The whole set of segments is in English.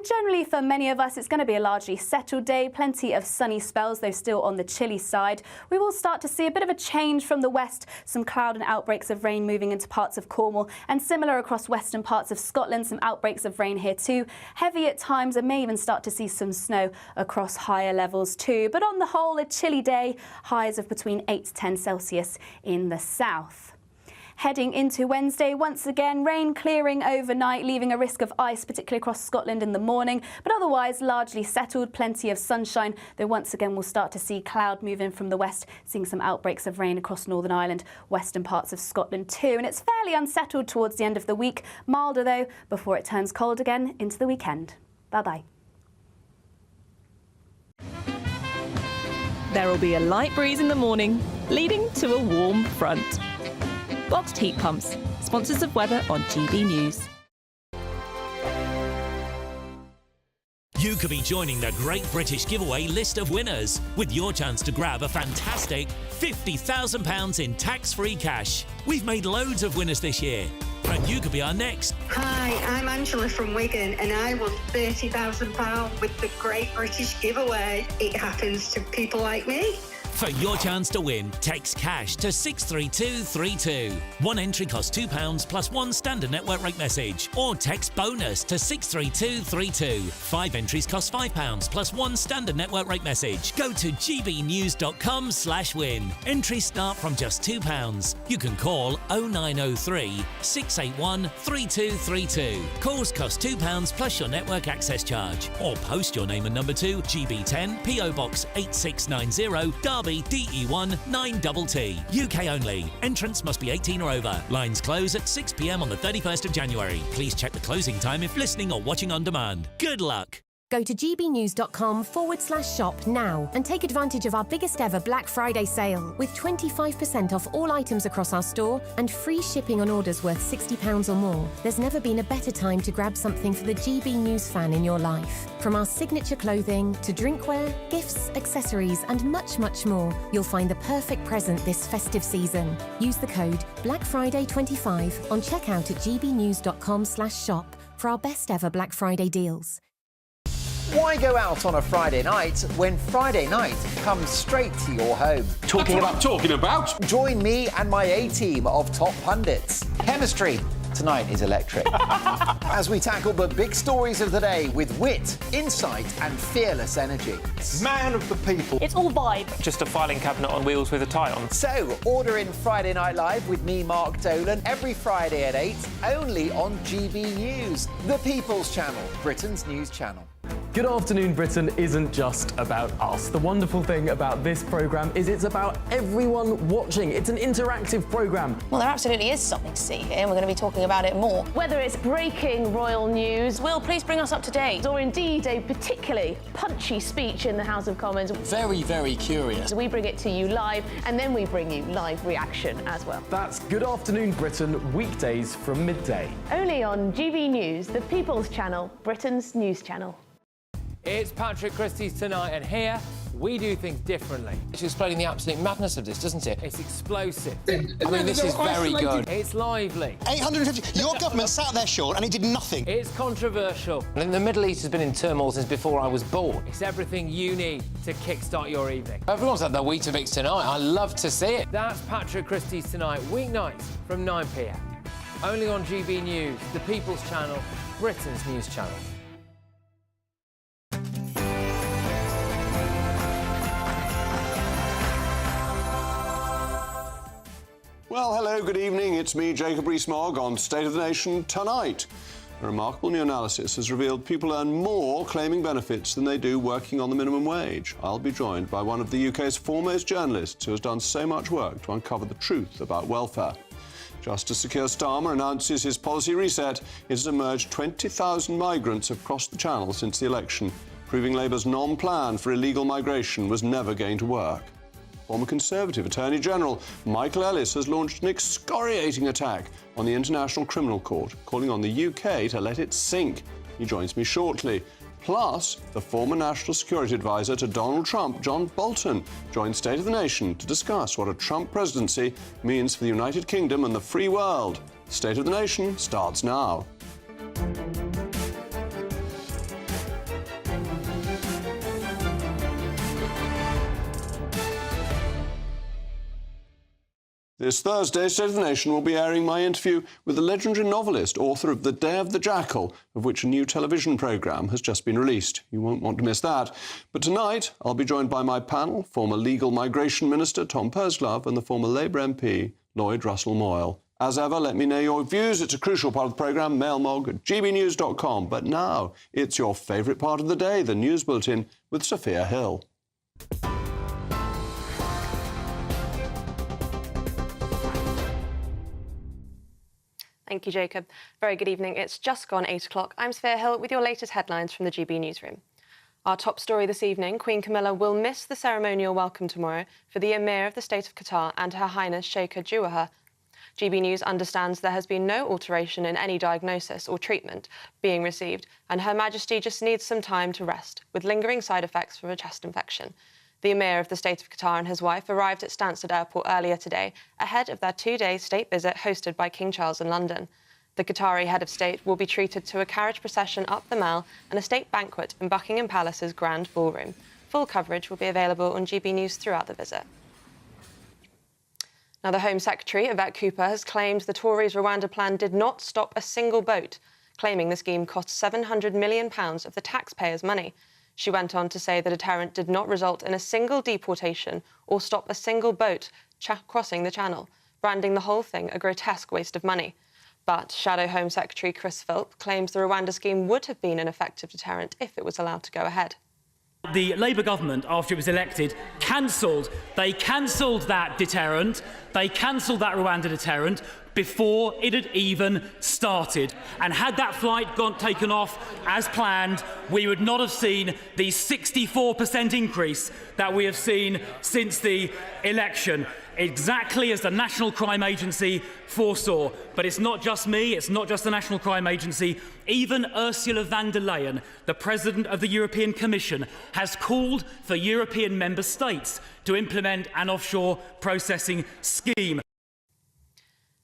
generally for many of us, it's going to be a largely settled day. Plenty of sunny spells, though still on the chilly side. We will start to see a bit of a change from the west. Some cloud and outbreaks of rain moving into parts of Cornwall, and similar across western parts of Scotland. Some outbreaks of rain here too. Heavy at times, and may even start to see some snow across higher levels too. But on the whole, a chilly day. Highs of between 8 to 10 Celsius in the south. Heading into Wednesday, once again, rain clearing overnight, leaving a risk of ice, particularly across Scotland in the morning, but otherwise largely settled, plenty of sunshine, though once again we'll start to see cloud move in from the west, seeing some outbreaks of rain across Northern Ireland, western parts of Scotland too, and it's fairly unsettled towards the end of the week, milder though, before it turns cold again into the weekend. Bye-bye. There will be a light breeze in the morning, leading to a warm front. Boxed heat pumps, sponsors of weather on GB News. You could be joining the Great British Giveaway list of winners with your chance to grab a fantastic £50,000 in tax-free cash. We've made loads of winners this year, and you could be our next. Hi, I'm Angela from Wigan, and I won £30,000 with the Great British Giveaway. It happens to people like me. For your chance to win, text cash to 63232. One entry costs £2 plus one standard network rate message. Or text bonus to 63232. 5 entries cost £5 plus one standard network rate message. Go to gbnews.com/win. Entries start from just £2. You can call 0903 681 3232. Calls cost £2 plus your network access charge. Or post your name and number to GB10 PO Box 8690 Derby DE1 9TT. UK only. Entrance must be 18 or over. Lines close at 6 p.m. on the 31st of January. Please check the closing time if listening or watching on demand. Good luck. Go to gbnews.com/shop now and take advantage of our biggest ever Black Friday sale with 25% off all items across our store and free shipping on orders worth £60 or more. There's never been a better time to grab something for the GB News fan in your life. From our signature clothing to drinkware, gifts, accessories and much, much more, you'll find the perfect present this festive season. Use the code BLACKFRIDAY25 on checkout at gbnews.com/shop for our best ever Black Friday deals. Why go out on a Friday night when Friday night comes straight to your home? Talking about? Join me and my A-team of top pundits. Chemistry tonight is electric. As we tackle the big stories of the day with wit, insight and fearless energy. Man of the people. It's all vibe. Just a filing cabinet on wheels with a tie on. So, order in Friday Night Live with me, Mark Dolan, every Friday at 8, only on GB News, the People's Channel, Britain's news channel. Good Afternoon Britain isn't just about us. The wonderful thing about this programme is it's about everyone watching. It's an interactive programme. Well, there absolutely is something to see here, and we're going to be talking about it more. Whether it's breaking royal news, Will, please bring us up to date, or indeed a particularly punchy speech in the House of Commons. Very, very curious. We bring it to you live, and then we bring you live reaction as well. That's Good Afternoon Britain, weekdays from midday. Only on GB News, the People's Channel, Britain's news channel. It's Patrick Christys tonight, and here we do things differently. It's explaining the absolute madness of this, doesn't it? It's explosive. I mean, this is very good. It's lively. 850. Your government sat there short and it did nothing. It's controversial. And the Middle East has been in turmoil since before I was born. It's everything you need to kickstart your evening. Everyone's had their Weetabix tonight. I love to see it. That's Patrick Christys tonight, weeknights from 9 p.m. Only on GB News, the People's Channel, Britain's news channel. Well, hello, good evening. It's me, Jacob Rees-Mogg, on State of the Nation tonight. A remarkable new analysis has revealed people earn more claiming benefits than they do working on the minimum wage. I'll be joined by one of the UK's foremost journalists who has done so much work to uncover the truth about welfare. Just as Sir Keir Starmer announces his policy reset, it has emerged 20,000 migrants have crossed the Channel since the election, proving Labour's non-plan for illegal migration was never going to work. Former Conservative Attorney General Michael Ellis has launched an excoriating attack on the International Criminal Court, calling on the UK to let it sink. He joins me shortly. Plus, the former National Security Advisor to Donald Trump, John Bolton, joined State of the Nation to discuss what a Trump presidency means for the United Kingdom and the free world. State of the Nation starts now. This Thursday, State of the Nation will be airing my interview with the legendary novelist, author of The Day of the Jackal, of which a new television programme has just been released. You won't want to miss that. But tonight, I'll be joined by my panel, former Legal Migration Minister Tom Pursglove and the former Labour MP Lloyd Russell-Moyle. As ever, let me know your views. It's a crucial part of the programme, mailmog@gbnews.com. But now, it's your favourite part of the day, the News Bulletin with Sophia Hill. Thank you, Jacob. Very good evening. It's just gone 8 o'clock. I'm Sophia Hill with your latest headlines from the GB newsroom. Our top story this evening, Queen Camilla will miss the ceremonial welcome tomorrow for the Emir of the State of Qatar and Her Highness Sheikha Juwaha. GB News understands there has been no alteration in any diagnosis or treatment being received, and Her Majesty just needs some time to rest, with lingering side effects from a chest infection. The Emir of the State of Qatar and his wife arrived at Stansted Airport earlier today, ahead of their two-day state visit hosted by King Charles in London. The Qatari head of state will be treated to a carriage procession up the Mall and a state banquet in Buckingham Palace's Grand Ballroom. Full coverage will be available on GB News throughout the visit. Now, the Home Secretary, Yvette Cooper, has claimed the Tories' Rwanda plan did not stop a single boat, claiming the scheme cost £700 million of the taxpayers' money. She went on to say the deterrent did not result in a single deportation or stop a single boat crossing the channel, branding the whole thing a grotesque waste of money. But Shadow Home Secretary Chris Philp claims the Rwanda scheme would have been an effective deterrent if it was allowed to go ahead. The Labour government, after it was elected, cancelled that deterrent. They cancelled that Rwanda deterrent before it had even started. And had that flight taken off as planned, we would not have seen the 64% increase that we have seen since the election, exactly as the National Crime Agency foresaw. But it's not just me, it's not just the National Crime Agency. Even Ursula von der Leyen, the President of the European Commission, has called for European member states to implement an offshore processing scheme.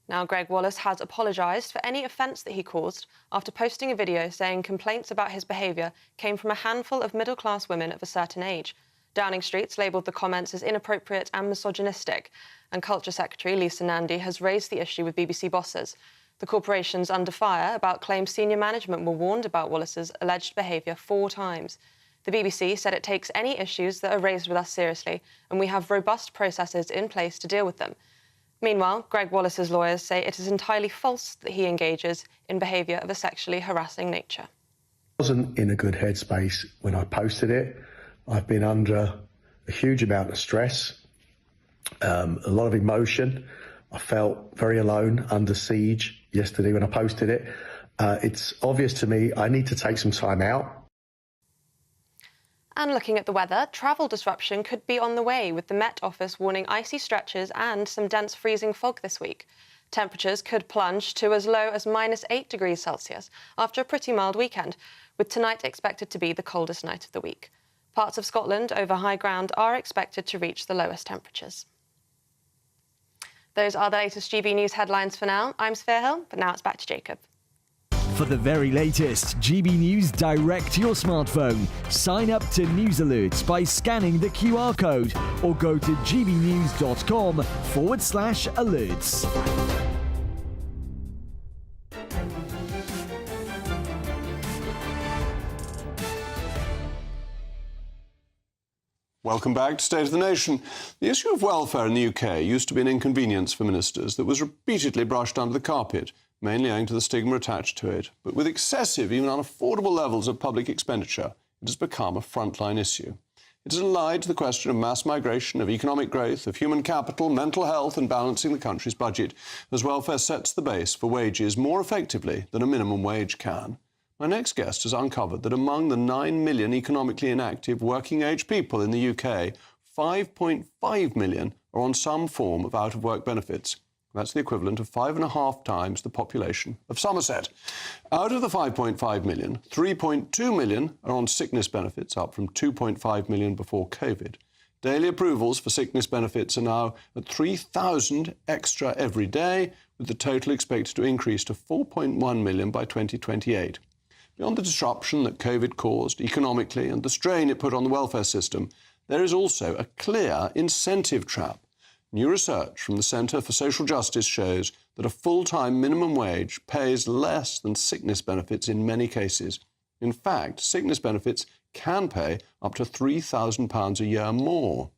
Now, Greg Wallace has apologised for any offence that he caused after posting a video saying complaints about his behaviour came from a handful of middle-class women of a certain age. Downing Street's labelled the comments as inappropriate and misogynistic, and Culture Secretary Lisa Nandy has raised the issue with BBC bosses. The corporation's under fire about claims senior management were warned about Wallace's alleged behaviour 4 times. The BBC said it takes any issues that are raised with us seriously, and we have robust processes in place to deal with them. Meanwhile, Greg Wallace's lawyers say it is entirely false that he engages in behaviour of a sexually harassing nature. I wasn't in a good headspace when I posted it. I've been under a huge amount of stress, a lot of emotion. I felt very alone, under siege yesterday when I posted it. It's obvious to me I need to take some time out. And looking at the weather, travel disruption could be on the way, with the Met Office warning icy stretches and some dense freezing fog this week. Temperatures could plunge to as low as -8 degrees Celsius after a pretty mild weekend, with tonight expected to be the coldest night of the week. Parts of Scotland over high ground are expected to reach the lowest temperatures. Those are the latest GB News headlines for now. I'm Sophia Hill, but now it's back to Jacob. For the very latest GB News direct to your smartphone, sign up to News Alerts by scanning the QR code or go to gbnews.com/alerts. Welcome back to State of the Nation. The issue of welfare in the UK used to be an inconvenience for ministers that was repeatedly brushed under the carpet, mainly owing to the stigma attached to it. But with excessive, even unaffordable levels of public expenditure, it has become a frontline issue. It is allied to the question of mass migration, of economic growth, of human capital, mental health and balancing the country's budget, as welfare sets the base for wages more effectively than a minimum wage can. My next guest has uncovered that among the 9 million economically inactive working-age people in the UK, 5.5 million are on some form of out-of-work benefits. That's the equivalent of 5.5 times the population of Somerset. Out of the 5.5 million, 3.2 million are on sickness benefits, up from 2.5 million before COVID. Daily approvals for sickness benefits are now at 3,000 extra every day, with the total expected to increase to 4.1 million by 2028. Beyond the disruption that COVID caused economically and the strain it put on the welfare system, there is also a clear incentive trap. New research from the Centre for Social Justice shows that a full-time minimum wage pays less than sickness benefits in many cases. In fact, sickness benefits can pay up to £3,000 a year more.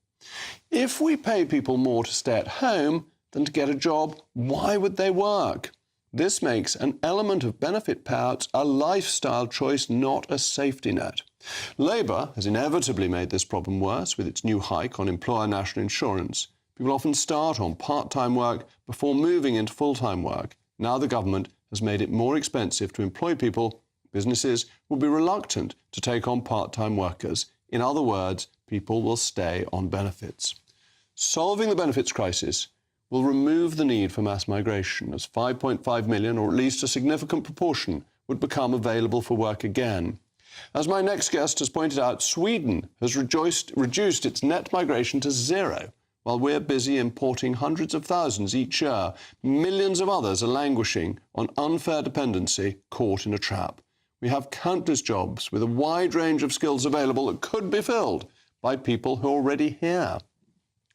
If we pay people more to stay at home than to get a job, why would they work? This makes an element of benefit payouts a lifestyle choice, not a safety net. Labour has inevitably made this problem worse with its new hike on employer national insurance. People often start on part-time work before moving into full-time work. Now the government has made it more expensive to employ people. Businesses will be reluctant to take on part-time workers. In other words, people will stay on benefits. Solving the benefits crisis will remove the need for mass migration, as 5.5 million, or at least a significant proportion, would become available for work again. As my next guest has pointed out, Sweden has reduced its net migration to zero. While we're busy importing hundreds of thousands each year, millions of others are languishing on unfair dependency, caught in a trap. We have countless jobs with a wide range of skills available that could be filled by people who are already here.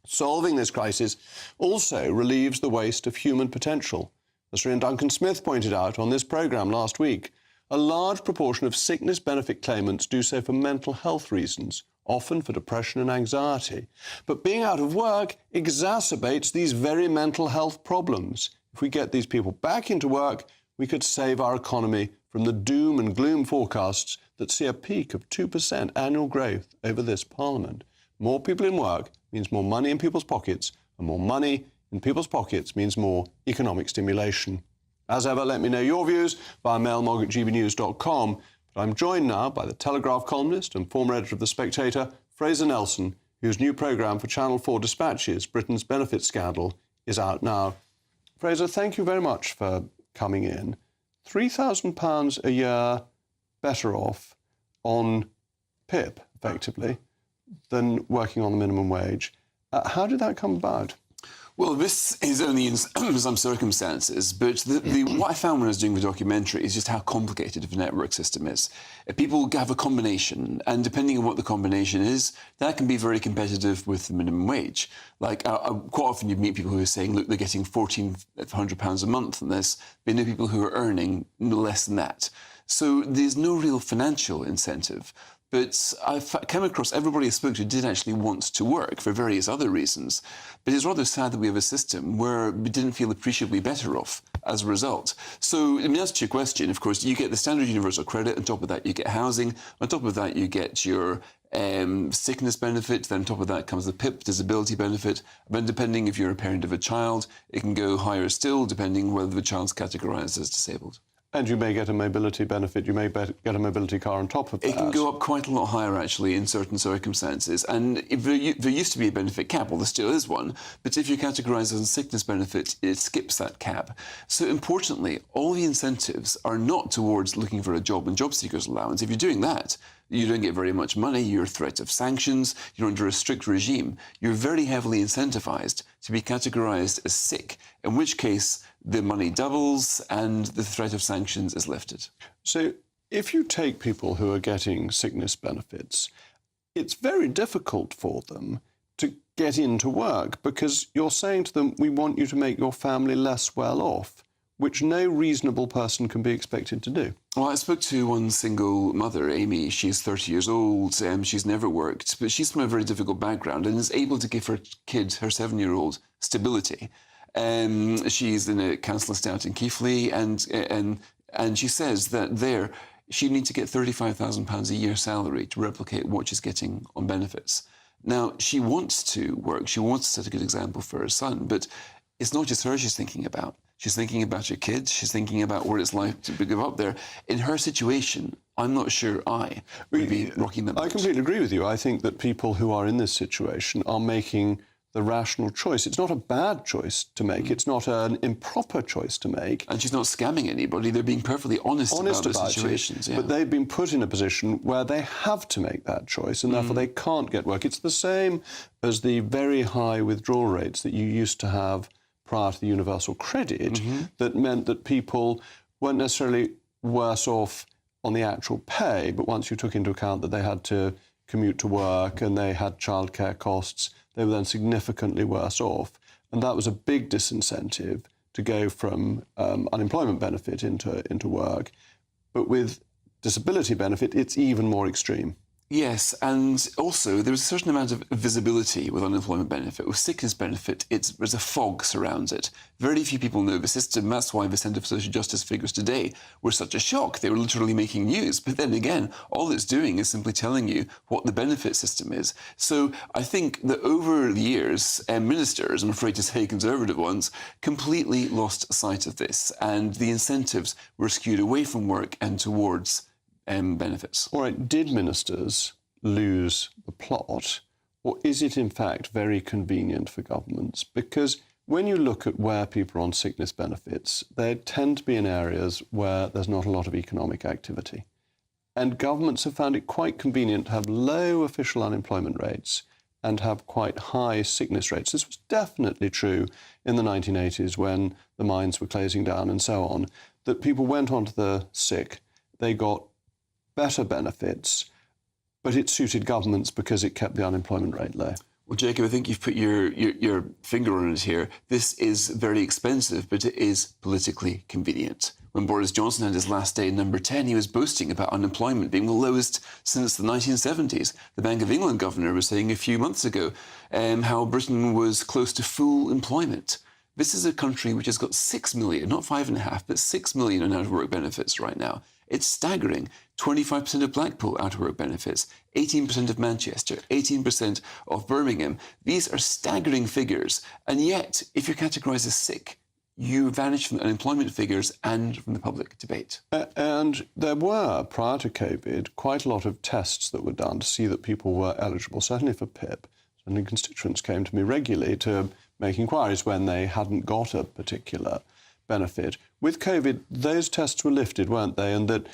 Solving this crisis also relieves the waste of human potential. As Rhian Duncan-Smith pointed out on this programme last week, a large proportion of sickness benefit claimants do so for mental health reasons, often for depression and anxiety. But being out of work exacerbates these very mental health problems. If we get these people back into work, we could save our economy from the doom and gloom forecasts that see a peak of 2% annual growth over this Parliament. More people in work means more money in people's pockets, and more money in people's pockets means more economic stimulation. As ever, let me know your views via mailmog@gbnews.com. But I'm joined now by the Telegraph columnist and former editor of The Spectator, Fraser Nelson, whose new programme for Channel 4 Dispatches, Britain's Benefit Scandal, is out now. Fraser, thank you very much for coming in. £3,000 a year better off on PIP, effectively, than working on the minimum wage. How did that come about? Well, this is only in some circumstances, but what I found when I was doing the documentary is just how complicated the network system is. People have a combination, and depending on what the combination is, that can be very competitive with the minimum wage. Like, quite often you meet people who are saying, look, they're getting £1,400 a month on this, but you know people who are earning no less than that. So there's no real financial incentive. But I've come across everybody I spoke to did actually want to work for various other reasons. But it's rather sad that we have a system where we didn't feel appreciably better off as a result. So, I mean, that's to your question. Of course, you get the standard universal credit. On top of that, you get housing. On top of that, you get your sickness benefit. Then on top of that comes the PIP, disability benefit. But depending if you're a parent of a child, it can go higher still, depending whether the child's categorised as disabled. And you may get a mobility benefit, you may get a mobility car on top of that. It can go up quite a lot higher, actually, in certain circumstances. And if there used to be a benefit cap, well, there still is one, but if you're categorised as a sickness benefit, it skips that cap. So, importantly, all the incentives are not towards looking for a job and job seekers allowance. If you're doing that, you don't get very much money, you're a threat of sanctions, you're under a strict regime. You're very heavily incentivised to be categorised as sick, in which case the money doubles and the threat of sanctions is lifted. So if you take people who are getting sickness benefits, it's very difficult for them to get into work because you're saying to them, we want you to make your family less well off, which no reasonable person can be expected to do. Well, I spoke to one single mother, Amy. She's 30 years old. She's never worked, but she's from a very difficult background and is able to give her kid, her 7-year-old, stability. She's in a council estate in Keighley, and she says that she needs to get £35,000 a year salary to replicate what she's getting on benefits. Now, she wants to work. She wants to set a good example for her son, but it's not just her she's thinking about. She's thinking about her kids. She's thinking about what it's like to go up there. In her situation, I'm not sure I would be rocking them. I completely agree with you. I think that people who are in this situation are making the rational choice. It's not a bad choice to make. It's not an improper choice to make. And she's not scamming anybody. They're being perfectly honest about the situations. But they've been put in a position where they have to make that choice, and therefore they can't get work. It's the same as the very high withdrawal rates that you used to have prior to the universal credit, that meant that people weren't necessarily worse off on the actual pay, but once you took into account that they had to commute to work and they had childcare costs, they were then significantly worse off. And that was a big disincentive to go from unemployment benefit into work. But with disability benefit, it's even more extreme. Yes, and also there was a certain amount of visibility with unemployment benefit. With sickness benefit, there's a fog surrounds it. Very few people know the system. That's why the Centre for Social Justice figures today were such a shock. They were literally making news. But then again, all it's doing is simply telling you what the benefit system is. So I think that over the years, ministers, I'm afraid to say Conservative ones, completely lost sight of this. And the incentives were skewed away from work and towards benefits. All right, did ministers lose the plot, or is it in fact very convenient for governments? Because when you look at where people are on sickness benefits, they tend to be in areas where there's not a lot of economic activity. And governments have found it quite convenient to have low official unemployment rates and have quite high sickness rates. This was definitely true in the 1980s when the mines were closing down and so on, that people went onto the sick, they got better benefits, but it suited governments because it kept the unemployment rate low. Well, Jacob, I think you've put your finger on it here. This is very expensive, but it is politically convenient. When Boris Johnson had his last day, number 10, he was boasting about unemployment being the lowest since the 1970s. The Bank of England governor was saying a few months ago how Britain was close to full employment. This is a country which has got 6 million, not 5.5, but 6 million in out-of-work benefits right now. It's staggering. 25% of Blackpool out-of-work benefits, 18% of Manchester, 18% of Birmingham. These are staggering figures. And yet, if you're categorised as sick, you vanish from the unemployment figures and from the public debate. And there were, prior to COVID, quite a lot of tests that were done to see that people were eligible, certainly for PIP. Certainly constituents came to me regularly to make inquiries when they hadn't got a particular benefit. With COVID, those tests were lifted, weren't they? And that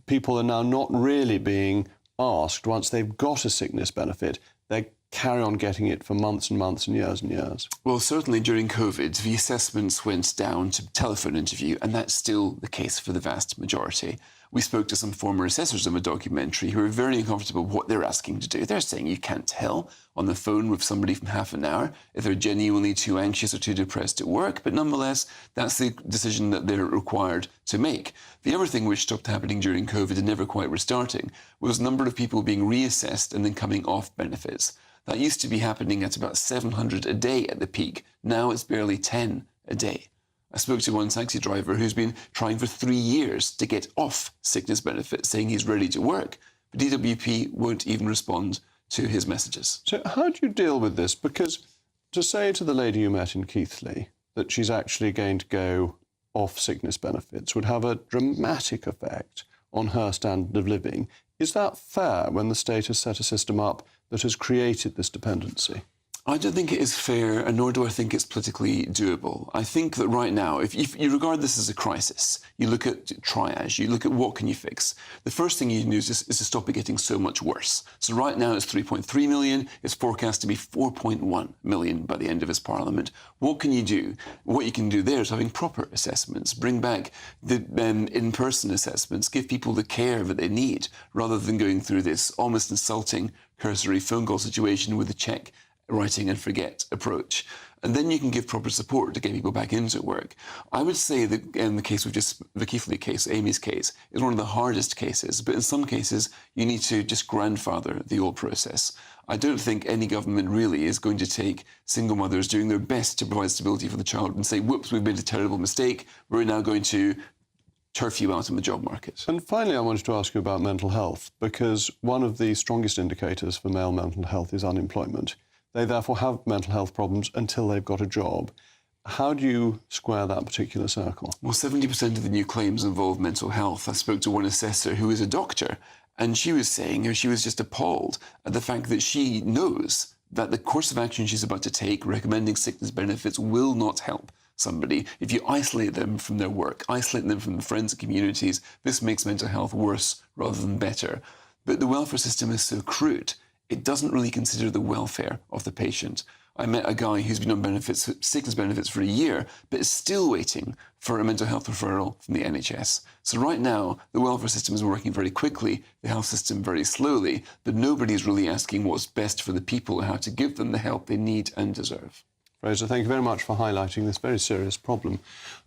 people are now not really being asked, once they've got a sickness benefit, they carry on getting it for months and months and years and years. Well, certainly during COVID, the assessments went down to telephone interview, and that's still the case for the vast majority. We spoke to some former assessors of a documentary who are very uncomfortable with what they're asking to do. They're saying you can't tell on the phone with somebody from half an hour if they're genuinely too anxious or too depressed at work, but nonetheless, that's the decision that they're required to make. The other thing which stopped happening during COVID and never quite restarting was the number of people being reassessed and then coming off benefits. That used to be happening at about 700 a day at the peak. Now it's barely 10 a day. I spoke to one taxi driver who's been trying for 3 years to get off sickness benefit, saying he's ready to work. But DWP won't even respond to his messages. So how do you deal with this? Because to say to the lady you met in Keighley that she's actually going to go off sickness benefits would have a dramatic effect on her standard of living. Is that fair when the state has set a system up that has created this dependency? I don't think it is fair, and nor do I think it's politically doable. I think that right now, if you regard this as a crisis, you look at triage, you look at what can you fix. The first thing you can do is to stop it getting so much worse. So right now it's 3.3 million. It's forecast to be 4.1 million by the end of this parliament. What can you do? What you can do there is having proper assessments, bring back the in-person assessments, give people the care that they need, rather than going through this almost insulting, cursory phone call situation with a check writing and forget approach. And then you can give proper support to get people back into work. I would say that in the case of just the Keighley case, Amy's case, is one of the hardest cases. But in some cases, you need to just grandfather the old process. I don't think any government really is going to take single mothers doing their best to provide stability for the child and say, whoops, we've made a terrible mistake. We're now going to turf you out in the job market. And finally, I wanted to ask you about mental health, because one of the strongest indicators for male mental health is unemployment. They therefore have mental health problems until they've got a job. How do you square that particular circle? Well, 70% of the new claims involve mental health. I spoke to one assessor who is a doctor, and she was saying, she was just appalled at the fact that she knows that the course of action she's about to take, recommending sickness benefits, will not help somebody. If you isolate them from their work, isolate them from the friends and communities, this makes mental health worse rather than better. But the welfare system is so crude. It doesn't really consider the welfare of the patient. I met a guy who's been on benefits, sickness benefits for a year, but is still waiting for a mental health referral from the NHS. So right now, the welfare system is working very quickly, the health system very slowly, but nobody's really asking what's best for the people and how to give them the help they need and deserve. Fraser, thank you very much for highlighting this very serious problem.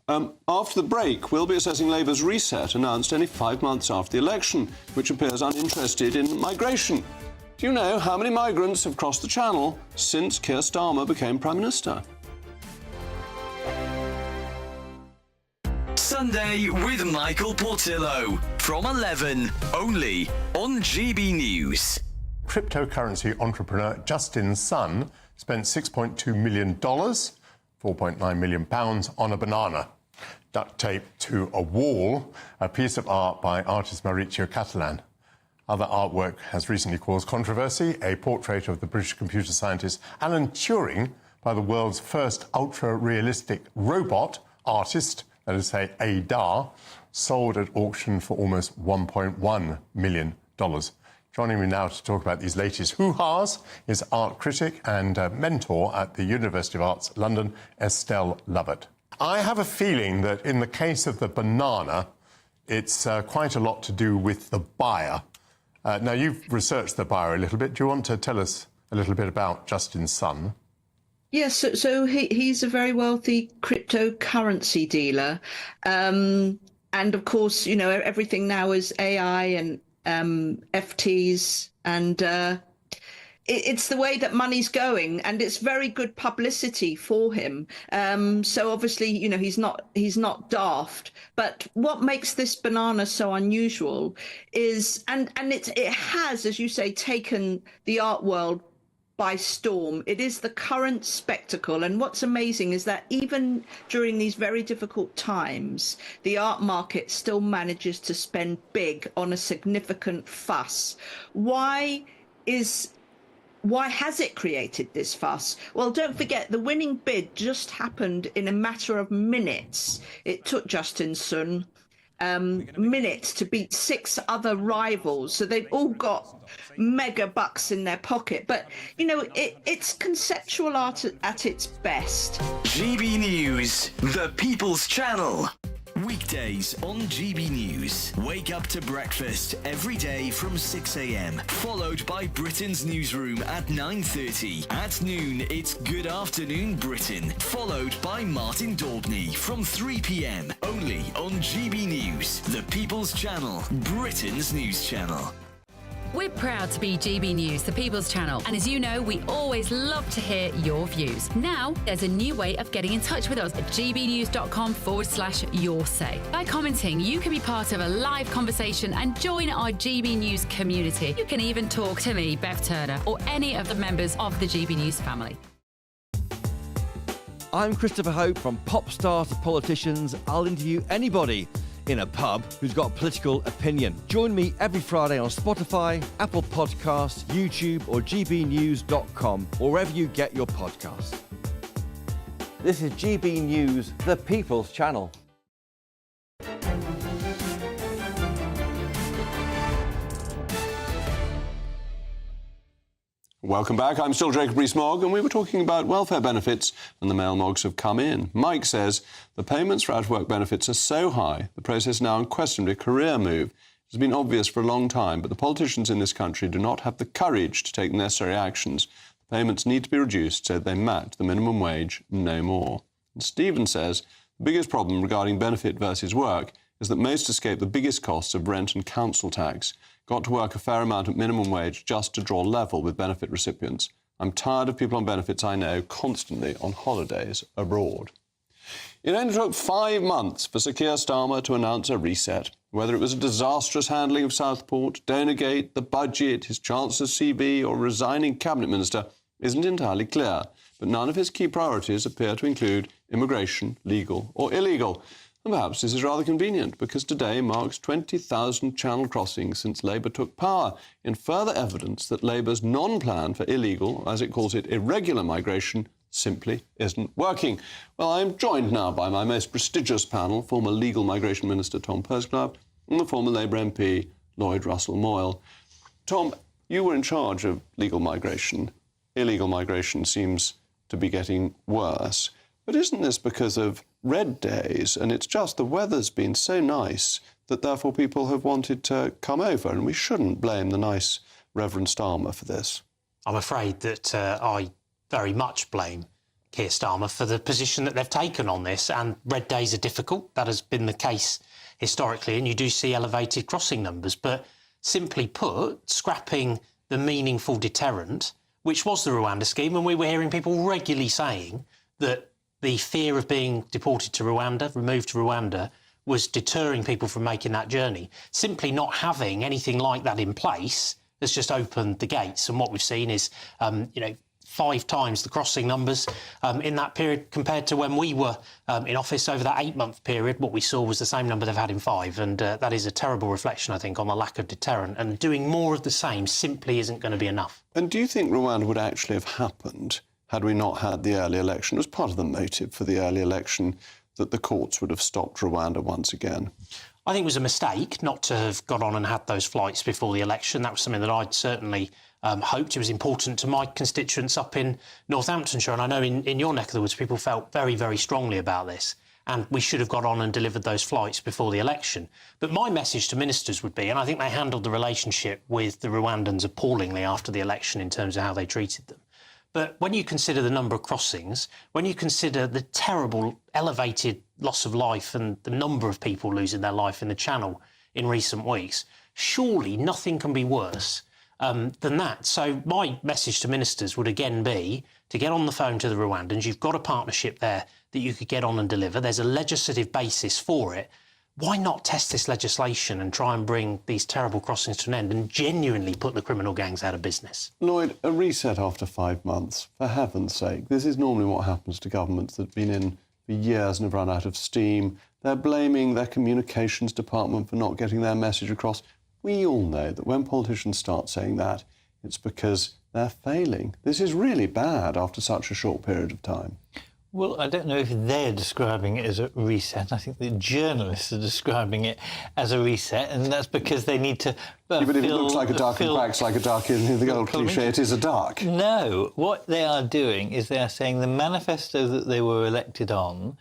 After the break, we'll be assessing Labour's reset, announced only 5 months after the election, which appears uninterested in migration. Do you know how many migrants have crossed the Channel since Keir Starmer became Prime Minister? Sunday with Michael Portillo from 11, only on GB News. Cryptocurrency entrepreneur Justin's son spent $6.2 million, £4.9 million, on a banana. Duct taped to a wall, a piece of art by artist Mauricio Catalan. Other artwork has recently caused controversy. A portrait of the British computer scientist Alan Turing by the world's first ultra-realistic robot artist, that is to say ADAR, sold at auction for almost $1.1 million. Joining me now to talk about these latest hoo-has is art critic and mentor at the University of Arts London, Estelle Lovett. I have a feeling that in the case of the banana, it's quite a lot to do with the buyer. Now, you've researched the buyer a little bit. Do you want to tell us a little bit about Justin's son? Yes, so he's a very wealthy cryptocurrency dealer. And of course, you know, everything now is AI and FTs, and it's the way that money's going, and it's very good publicity for him. So obviously, you know, he's not daft. But what makes this banana so unusual is, and it has, as you say, taken the art world by storm. It is the current spectacle, and what's amazing is that even during these very difficult times, the art market still manages to spend big on a significant fuss. Why has it created this fuss? Well, don't forget, the winning bid just happened in a matter of minutes. It took Justin's son minutes to beat 6 other rivals, so they've all got mega bucks in their pocket. But you know, it's conceptual art at its best. GB News, the People's Channel. Weekdays on GB News. Wake up to breakfast every day from 6 a.m. Followed by Britain's newsroom at 9:30. At noon, it's Good Afternoon Britain. Followed by Martin Daubney from 3 p.m. Only on GB News, the People's Channel, Britain's news channel. We're proud to be GB News, the People's Channel, and as you know, we always love to hear your views. Now, there's a new way of getting in touch with us at gbnews.com/yoursay. By commenting, you can be part of a live conversation and join our GB News community. You can even talk to me, Bev Turner, or any of the members of the GB News family. I'm Christopher Hope. From pop stars to politicians, I'll interview anybody in a pub who's got a political opinion. Join me every Friday on Spotify, Apple Podcasts, YouTube or gbnews.com, or wherever you get your podcasts. This is GB News, the People's Channel. Welcome back. I'm still Jacob Rees-Mogg, and we were talking about welfare benefits, and the mail mogs have come in. Mike says the payments for out-of-work benefits are so high, the process is now unquestionably a career move. It has been obvious for a long time, but the politicians in this country do not have the courage to take the necessary actions. The payments need to be reduced so they match the minimum wage, no more. And Stephen says the biggest problem regarding benefit versus work is that most escape the biggest costs of rent and council tax. Got to work a fair amount at minimum wage just to draw level with benefit recipients. I'm tired of people on benefits I know constantly on holidays abroad. It only took 5 months for Sir Keir Starmer to announce a reset. Whether it was a disastrous handling of Southport, Donegate, the budget, his Chancellor's CV or resigning cabinet minister isn't entirely clear. But none of his key priorities appear to include immigration, legal or illegal. And perhaps this is rather convenient, because today marks 20,000 channel crossings since Labour took power, in further evidence that Labour's non-plan for illegal, as it calls it, irregular migration, simply isn't working. Well, I'm joined now by my most prestigious panel, former Legal Migration Minister Tom Pursglove and the former Labour MP Lloyd Russell-Moyle. Tom, you were in charge of legal migration. Illegal migration seems to be getting worse. But isn't this because of red days, and it's just the weather's been so nice that therefore people have wanted to come over, and we shouldn't blame the nice Reverend Starmer for this? I'm afraid that I very much blame Keir Starmer for the position that they've taken on this. And red days are difficult. That has been the case historically, and you do see elevated crossing numbers. But simply put, scrapping the meaningful deterrent, which was the Rwanda scheme, and we were hearing people regularly saying that the fear of being deported to Rwanda, removed to Rwanda, was deterring people from making that journey. Simply not having anything like that in place has just opened the gates. And what we've seen is, 5 times the crossing numbers in that period compared to when we were in office over that 8-month period. What we saw was the same number they've had in 5. And that is a terrible reflection, I think, on the lack of deterrent. And doing more of the same simply isn't going to be enough. And do you think Rwanda would actually have happened had we not had the early election? It was part of the motive for the early election that the courts would have stopped Rwanda once again. I think it was a mistake not to have got on and had those flights before the election. That was something that I'd certainly hoped. It was important to my constituents up in Northamptonshire, and I know in your neck of the woods people felt very, very strongly about this, and we should have got on and delivered those flights before the election. But my message to ministers would be, and I think they handled the relationship with the Rwandans appallingly after the election in terms of how they treated them. But when you consider the number of crossings, when you consider the terrible elevated loss of life and the number of people losing their life in the Channel in recent weeks, surely nothing can be worse than that. So my message to ministers would again be to get on the phone to the Rwandans. You've got a partnership there that you could get on and deliver. There's a legislative basis for it. Why not test this legislation and try and bring these terrible crossings to an end and genuinely put the criminal gangs out of business? Lloyd, a reset after 5 months, for heaven's sake. This is normally what happens to governments that have been in for years and have run out of steam. They're blaming their communications department for not getting their message across. We all know that when politicians start saying that, it's because they're failing. This is really bad after such a short period of time. Well, I don't know if they're describing it as a reset. I think the journalists are describing it as a reset, and that's because they need to but if it looks like a duck and quacks like a duck in the old cliché, it is a duck. No, what they are doing is they are saying the manifesto that they were elected on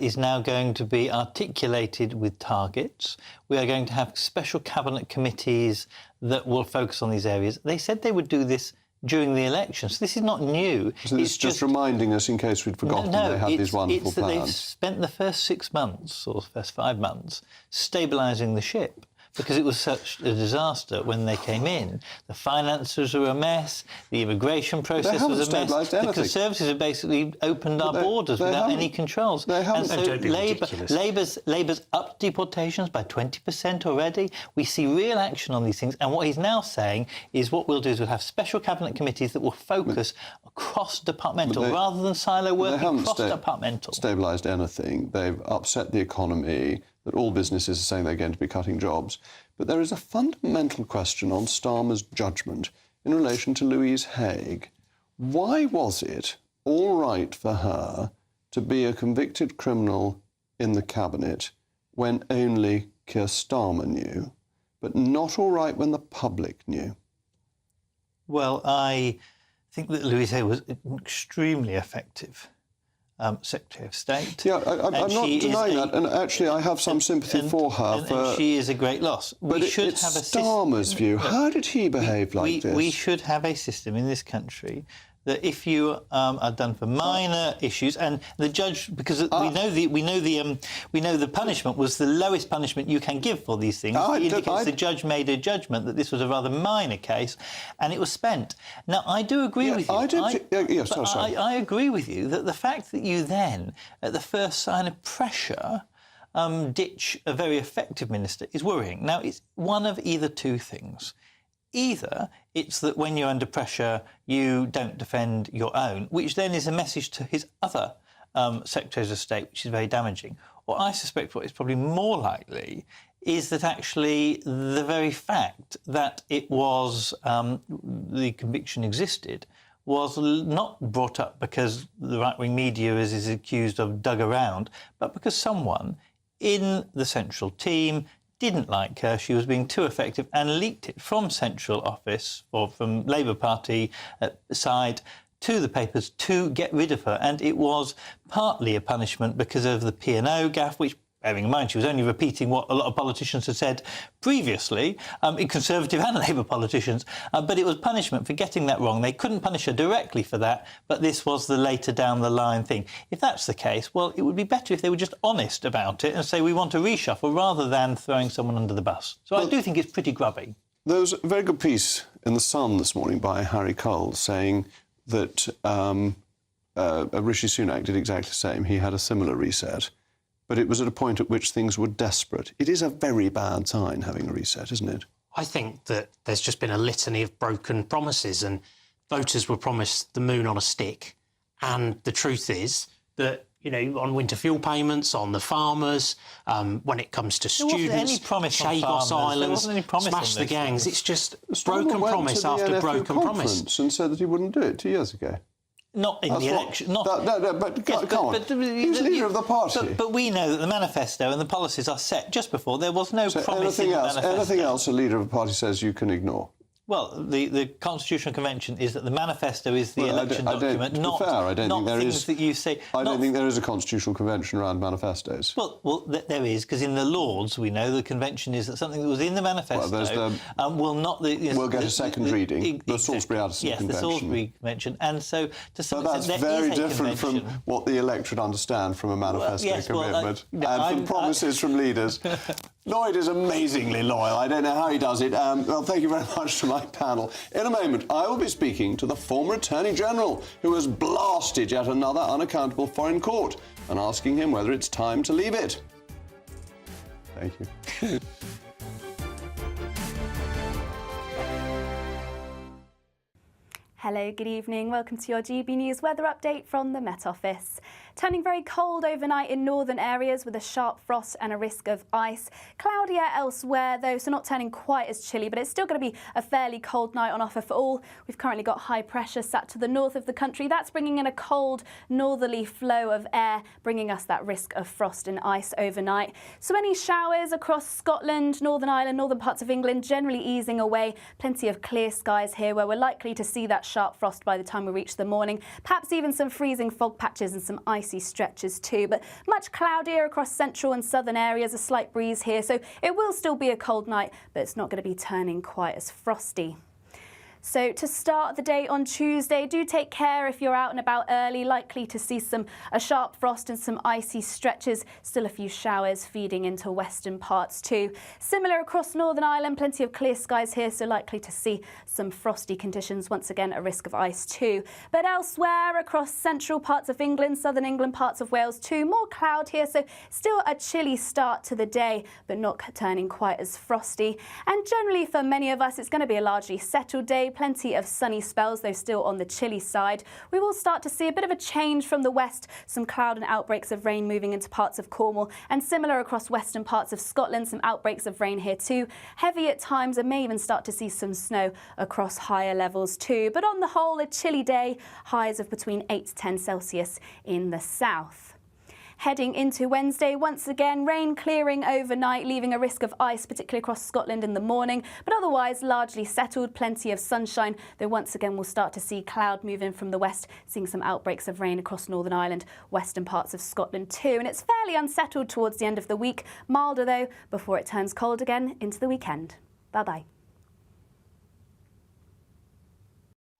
is now going to be articulated with targets. We are going to have special cabinet committees that will focus on these areas. They said they would do this during the election. So this is not new. So it's just reminding us, in case we'd forgotten, they had these wonderful plans. They've spent the first 6 months, or the first 5 months, stabilising the ship, because it was such a disaster when they came in. The finances were a mess, the immigration process was a mess. The Conservatives have basically opened our borders without any controls. And so Labour's upped deportations by 20% already. We see real action on these things. And what he's now saying is what we'll do is we'll have special cabinet committees that will focus cross-departmental rather than silo working cross-departmental. Stabilised anything. They've upset the economy, that all businesses are saying they're going to be cutting jobs. But there is a fundamental question on Starmer's judgment in relation to Louise Haigh. Why was it all right for her to be a convicted criminal in the cabinet when only Keir Starmer knew, but not all right when the public knew? Well, I think that Louise Haigh was extremely effective Secretary of State. Yeah, I'm not denying that, and actually I have some sympathy for her. And she is a great loss. But it's Starmer's view. How did he behave like this? We should have a system in this country that if you are done for minor issues, and the judge, because we know the punishment was the lowest punishment you can give for these things. The judge made a judgment that this was a rather minor case, and it was spent. Now I do agree with you. I agree with you that the fact that you then, at the first sign of pressure, ditch a very effective minister is worrying. Now it's one of either two things. Either it's that when you're under pressure, you don't defend your own, which then is a message to his other Secretaries of State, which is very damaging. Or I suspect what is probably more likely is that actually the very fact that it was the conviction existed was not brought up because the right-wing media is accused of dug around, but because someone in the central team didn't like her, she was being too effective, and leaked it from central office or from Labour Party side to the papers to get rid of her. And it was partly a punishment because of the P&O gaffe, which bearing in mind she was only repeating what a lot of politicians had said previously, Conservative and Labour politicians, but it was punishment for getting that wrong. They couldn't punish her directly for that, but this was the later down the line thing. If that's the case, well, it would be better if they were just honest about it and say we want a reshuffle rather than throwing someone under the bus. So I do think it's pretty grubby. There was a very good piece in The Sun this morning by Harry Cole saying that Rishi Sunak did exactly the same. He had a similar reset, but it was at a point at which things were desperate. It is a very bad sign having a reset, isn't it? I think that there's just been a litany of broken promises, and voters were promised the moon on a stick. And the truth is that, you know, on winter fuel payments, on the farmers, when it comes to students, there wasn't any promise on Chagos farmers. Islands, There wasn't any promise smash on the this. gangs. It's just Starmer broken went promise to the after NFU broken promise. conference and said that he wouldn't do it 2 years ago. Not in That's the what- election. Not, but come on. He's leader of the party. But we know that the manifesto and the policies are set just before. There was no So promise in the manifesto. anything else a leader of a party says you can ignore. Well, the Constitutional Convention is that the manifesto is the election document, to be not, fair, I don't not think there things is, that you say. I don't think there is a Constitutional Convention around manifestos. Well, there is, because in the Lords, we know the convention is that something that was in the manifesto will not... we'll get a second reading, the Salisbury-Addison Yes, Convention. the Salisbury Convention. And so, to some But that's extent, there very is a different from convention. what the electorate understand from a manifesto commitment and from promises from leaders. Lloyd is amazingly loyal. I don't know how he does it. Well, thank you very much to my panel. In a moment, I will be speaking to the former Attorney General, who has blasted yet another unaccountable foreign court, and asking him whether it's time to leave it. Thank you. Hello, good evening. Welcome to your GB News weather update from the Met Office. Turning very cold overnight in northern areas with a sharp frost and a risk of ice. Cloudier elsewhere though, so not turning quite as chilly, but it's still going to be a fairly cold night on offer for all. We've currently got high pressure sat to the north of the country. That's bringing in a cold northerly flow of air, bringing us that risk of frost and ice overnight. So any showers across Scotland, Northern Ireland, northern parts of England, generally easing away. Plenty of clear skies here where we're likely to see that sharp frost by the time we reach the morning. Perhaps even some freezing fog patches and some icy stretches too, but much cloudier across central and southern areas, a slight breeze here, so it will still be a cold night, but it's not going to be turning quite as frosty. So to start the day on Tuesday, do take care if you're out and about early, likely to see a sharp frost and some icy stretches, still a few showers feeding into western parts too. Similar across Northern Ireland, plenty of clear skies here, so likely to see some frosty conditions, once again a risk of ice too. But elsewhere across central parts of England, southern England, parts of Wales too, more cloud here, so still a chilly start to the day, but not turning quite as frosty. And generally for many of us, it's going to be a largely settled day. Plenty of sunny spells, though still on the chilly side. We will start to see a bit of a change from the west, some cloud and outbreaks of rain moving into parts of Cornwall, and similar across western parts of Scotland, some outbreaks of rain here too. Heavy at times, and may even start to see some snow across higher levels too. But on the whole, a chilly day, highs of between 8 to 10 Celsius in the south. Heading into Wednesday, once again, rain clearing overnight, leaving a risk of ice, particularly across Scotland in the morning, but otherwise largely settled, plenty of sunshine, though once again we'll start to see cloud move in from the west, seeing some outbreaks of rain across Northern Ireland, western parts of Scotland too. And it's fairly unsettled towards the end of the week, milder though, before it turns cold again into the weekend. Bye-bye.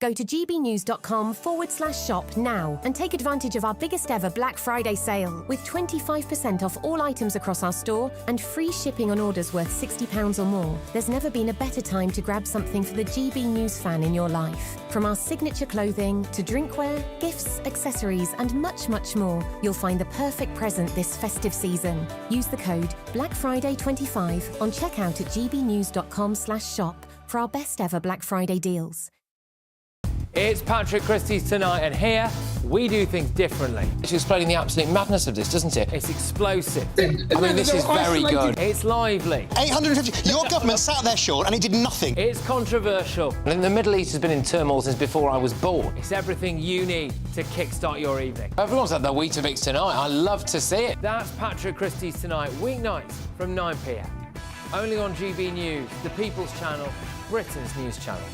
Go to gbnews.com/shop now and take advantage of our biggest ever Black Friday sale with 25% off all items across our store and free shipping on orders worth £60 or more. There's never been a better time to grab something for the GB News fan in your life. From our signature clothing to drinkware, gifts, accessories and much, much more, you'll find the perfect present this festive season. Use the code BLACKFRIDAY25 on checkout at gbnews.com/shop for our best ever Black Friday deals. It's Patrick Christys tonight, and here we do things differently. It's explaining the absolute madness of this, doesn't it? It's explosive. I mean, this is very good. It's lively. 850. Your government sat there, Sean, and it did nothing. It's controversial. And the Middle East has been in turmoil since before I was born. It's everything you need to kickstart your evening. Everyone's had their Weetabix tonight. I love to see it. That's Patrick Christys tonight, weeknights from 9 p.m. Only on GB News, the People's Channel, Britain's news channel.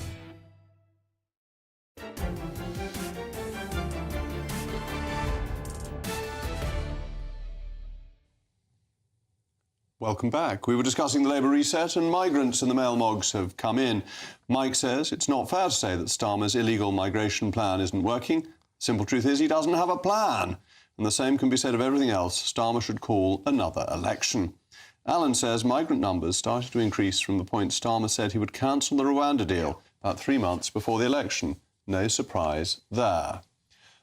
Welcome back. We were discussing the Labour reset and migrants and the mail mogs have come in. Mike says it's not fair to say that Starmer's illegal migration plan isn't working. Simple truth is he doesn't have a plan. And the same can be said of everything else. Starmer should call another election. Alan says migrant numbers started to increase from the point Starmer said he would cancel the Rwanda deal about 3 months before the election. No surprise there.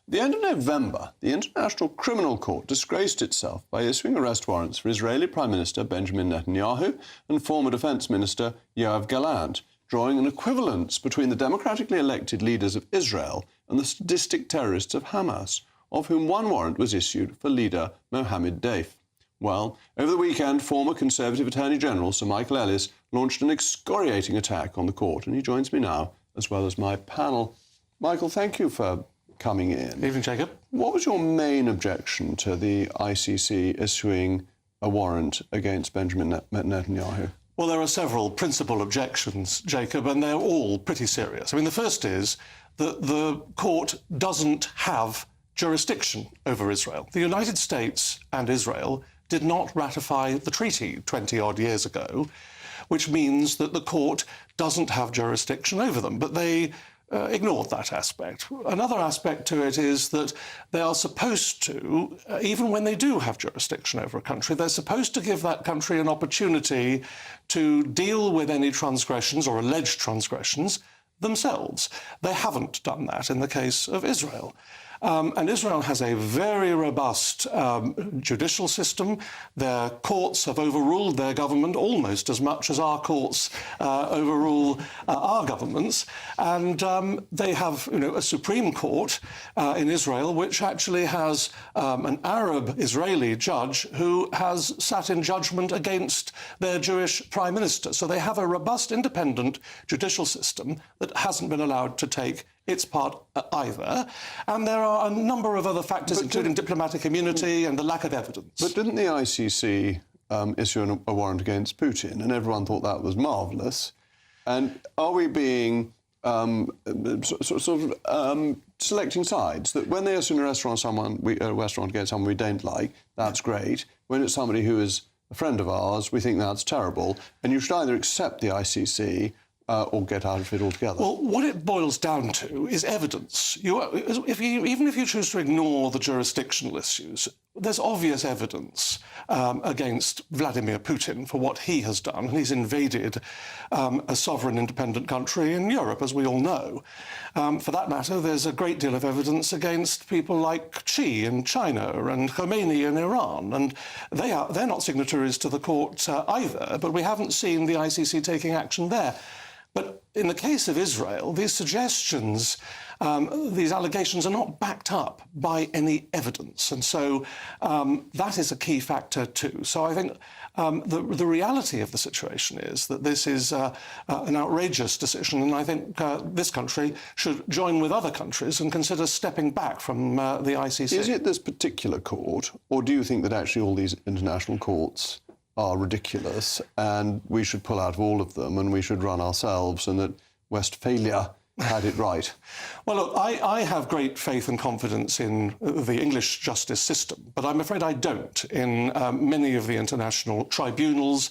At the end of November, the International Criminal Court disgraced itself by issuing arrest warrants for Israeli Prime Minister Benjamin Netanyahu and former Defence Minister Yoav Gallant, drawing an equivalence between the democratically elected leaders of Israel and the sadistic terrorists of Hamas, of whom one warrant was issued for leader Mohammed Deif. Well, over the weekend, former Conservative Attorney General Sir Michael Ellis launched an excoriating attack on the court, and he joins me now, as well as my panel. Michael, thank you for coming in. Evening, Jacob. What was your main objection to the ICC issuing a warrant against Benjamin Netanyahu? Well, there are several principal objections, Jacob, and they're all pretty serious. I mean, the first is that the court doesn't have jurisdiction over Israel. The United States and Israel did not ratify the treaty 20-odd years ago, which means that the court doesn't have jurisdiction over them. But they ignored that aspect. Another aspect to it is that they are supposed to, even when they do have jurisdiction over a country, they're supposed to give that country an opportunity to deal with any transgressions or alleged transgressions themselves. They haven't done that in the case of Israel. And Israel has a very robust judicial system. Their courts have overruled their government almost as much as our courts overrule our governments. And they have, a Supreme Court in Israel, which actually has an Arab-Israeli judge who has sat in judgment against their Jewish prime minister. So they have a robust, independent judicial system that hasn't been allowed to take its part either. And there are a number of other factors, including diplomatic immunity and the lack of evidence. But didn't the ICC issue a warrant against Putin? And everyone thought that was marvellous. And are we being selecting sides? That when they issue an arrest warrant against someone we don't like, that's great. When it's somebody who is a friend of ours, we think that's terrible. And you should either accept the ICC or get out of it altogether. Well, what it boils down to is evidence. Even if you choose to ignore the jurisdictional issues, there's obvious evidence against Vladimir Putin for what he has done. He's invaded a sovereign independent country in Europe, as we all know. For that matter, there's a great deal of evidence against people like Xi in China and Khomeini in Iran. And they're not signatories to the court either, but we haven't seen the ICC taking action there. But in the case of Israel, these suggestions, these allegations are not backed up by any evidence. And so that is a key factor too. So I think the reality of the situation is that this is an outrageous decision. And I think this country should join with other countries and consider stepping back from the ICC. Is it this particular court, or do you think that actually all these international courts are ridiculous and we should pull out of all of them and we should run ourselves, and that Westphalia had it right? Well, look, I have great faith and confidence in the English justice system, but I'm afraid I don't in many of the international tribunals.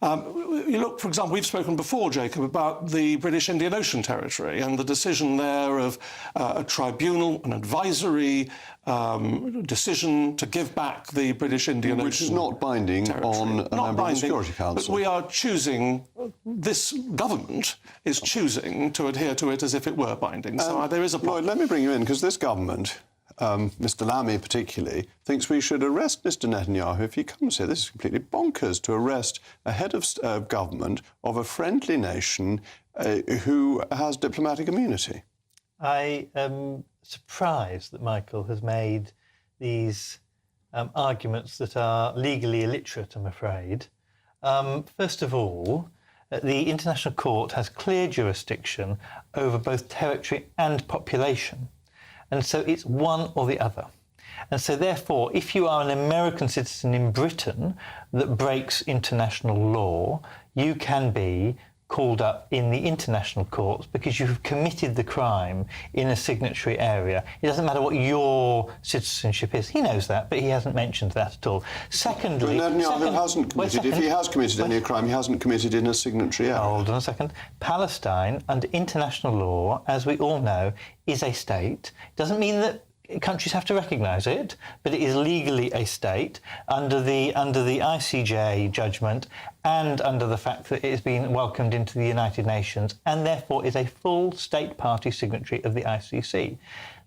You look, for example, we've spoken before, Jacob, about the British Indian Ocean Territory and the decision there of a tribunal, an advisory decision to give back the British Indian Ocean Which is not binding territory. on a member of the Security Council. But we are choosing, this government is choosing to adhere to it as if it were binding. So there is a problem. Lloyd, let me bring you in, because this government, Mr Lammy particularly, thinks we should arrest Mr Netanyahu if he comes here. This is completely bonkers to arrest a head of government of a friendly nation who has diplomatic immunity. I am surprised that Michael has made these arguments that are legally illiterate, I'm afraid. First of all, the International Court has clear jurisdiction over both territory and population. And so it's one or the other. And so therefore, if you are an American citizen in Britain that breaks international law, you can be called up in the international courts because you've committed the crime in a signatory area. It doesn't matter what your citizenship is. He knows that, but he hasn't mentioned that at all. Secondly... But Netanyahu hasn't committed. If he has committed any crime, he hasn't committed in a signatory area. Hold on a second. Palestine, under international law, as we all know, is a state. It doesn't mean that countries have to recognise it, but it is legally a state under the ICJ judgment and under the fact that it has been welcomed into the United Nations and therefore is a full state party signatory of the ICC.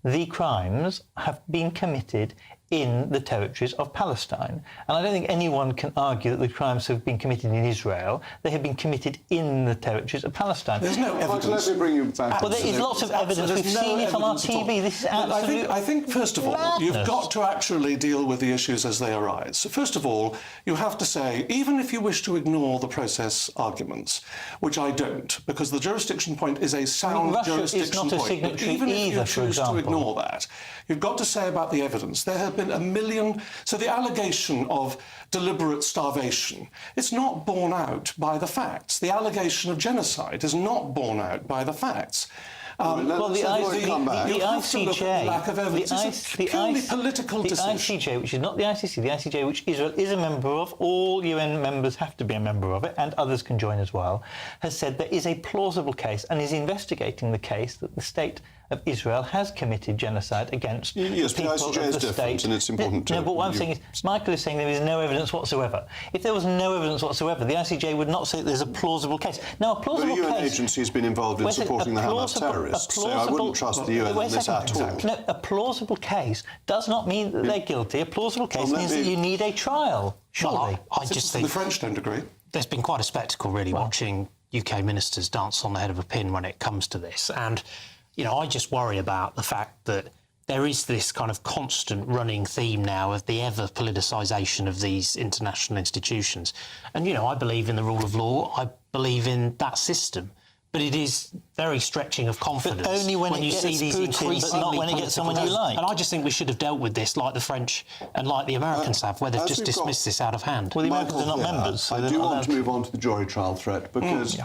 The crimes have been committed in the territories of Palestine. And I don't think anyone can argue that the crimes have been committed in Israel. They have been committed in the territories of Palestine. There's no evidence. Let me bring you back. Well, there is lots of evidence. We've seen it on our TV. This is absolute I think, first of all, madness. you've got to actually deal with the issues as they arise. So first of all, you have to say, even if you wish to ignore the process arguments, which I don't, because the jurisdiction point is a sound jurisdiction point. But even if you choose to ignore that, you've got to say about the evidence. There have been a million... So the allegation of deliberate starvation, it's not borne out by the facts. The allegation of genocide is not borne out by the facts. Well, the ICJ, lack of evidence. It's a purely political decision. ICJ, which is not the ICC, the ICJ, which Israel is a member of, all UN members have to be a member of it, and others can join as well, has said there is a plausible case and is investigating the case that the state of Israel has committed genocide against people the ICJ of is the different, state. And it's important to... No, but what I'm saying is, Michael is saying there is no evidence whatsoever. If there was no evidence whatsoever, the ICJ would not say that there's a plausible case. Now, a plausible case... The UN agency has been involved in supporting the Hamas terrorists, so I wouldn't trust the UN in this at all. No, a plausible case does not mean that they're guilty. A plausible case means that you need a trial, surely. Well, I just think... The French don't agree. There's been quite a spectacle, really, watching UK ministers dance on the head of a pin when it comes to this. And, you know, I just worry about the fact that there is this kind of constant running theme now of the ever-politicisation of these international institutions. And, you know, I believe in the rule of law. I believe in that system. But it is very stretching of confidence. But only when you see these increasingly but not when it gets someone you like. And I just think we should have dealt with this like the French and like the Americans have, where they've just dismissed this out of hand. Well, the Americans are not members. So I do want to move on to the jury trial threat, because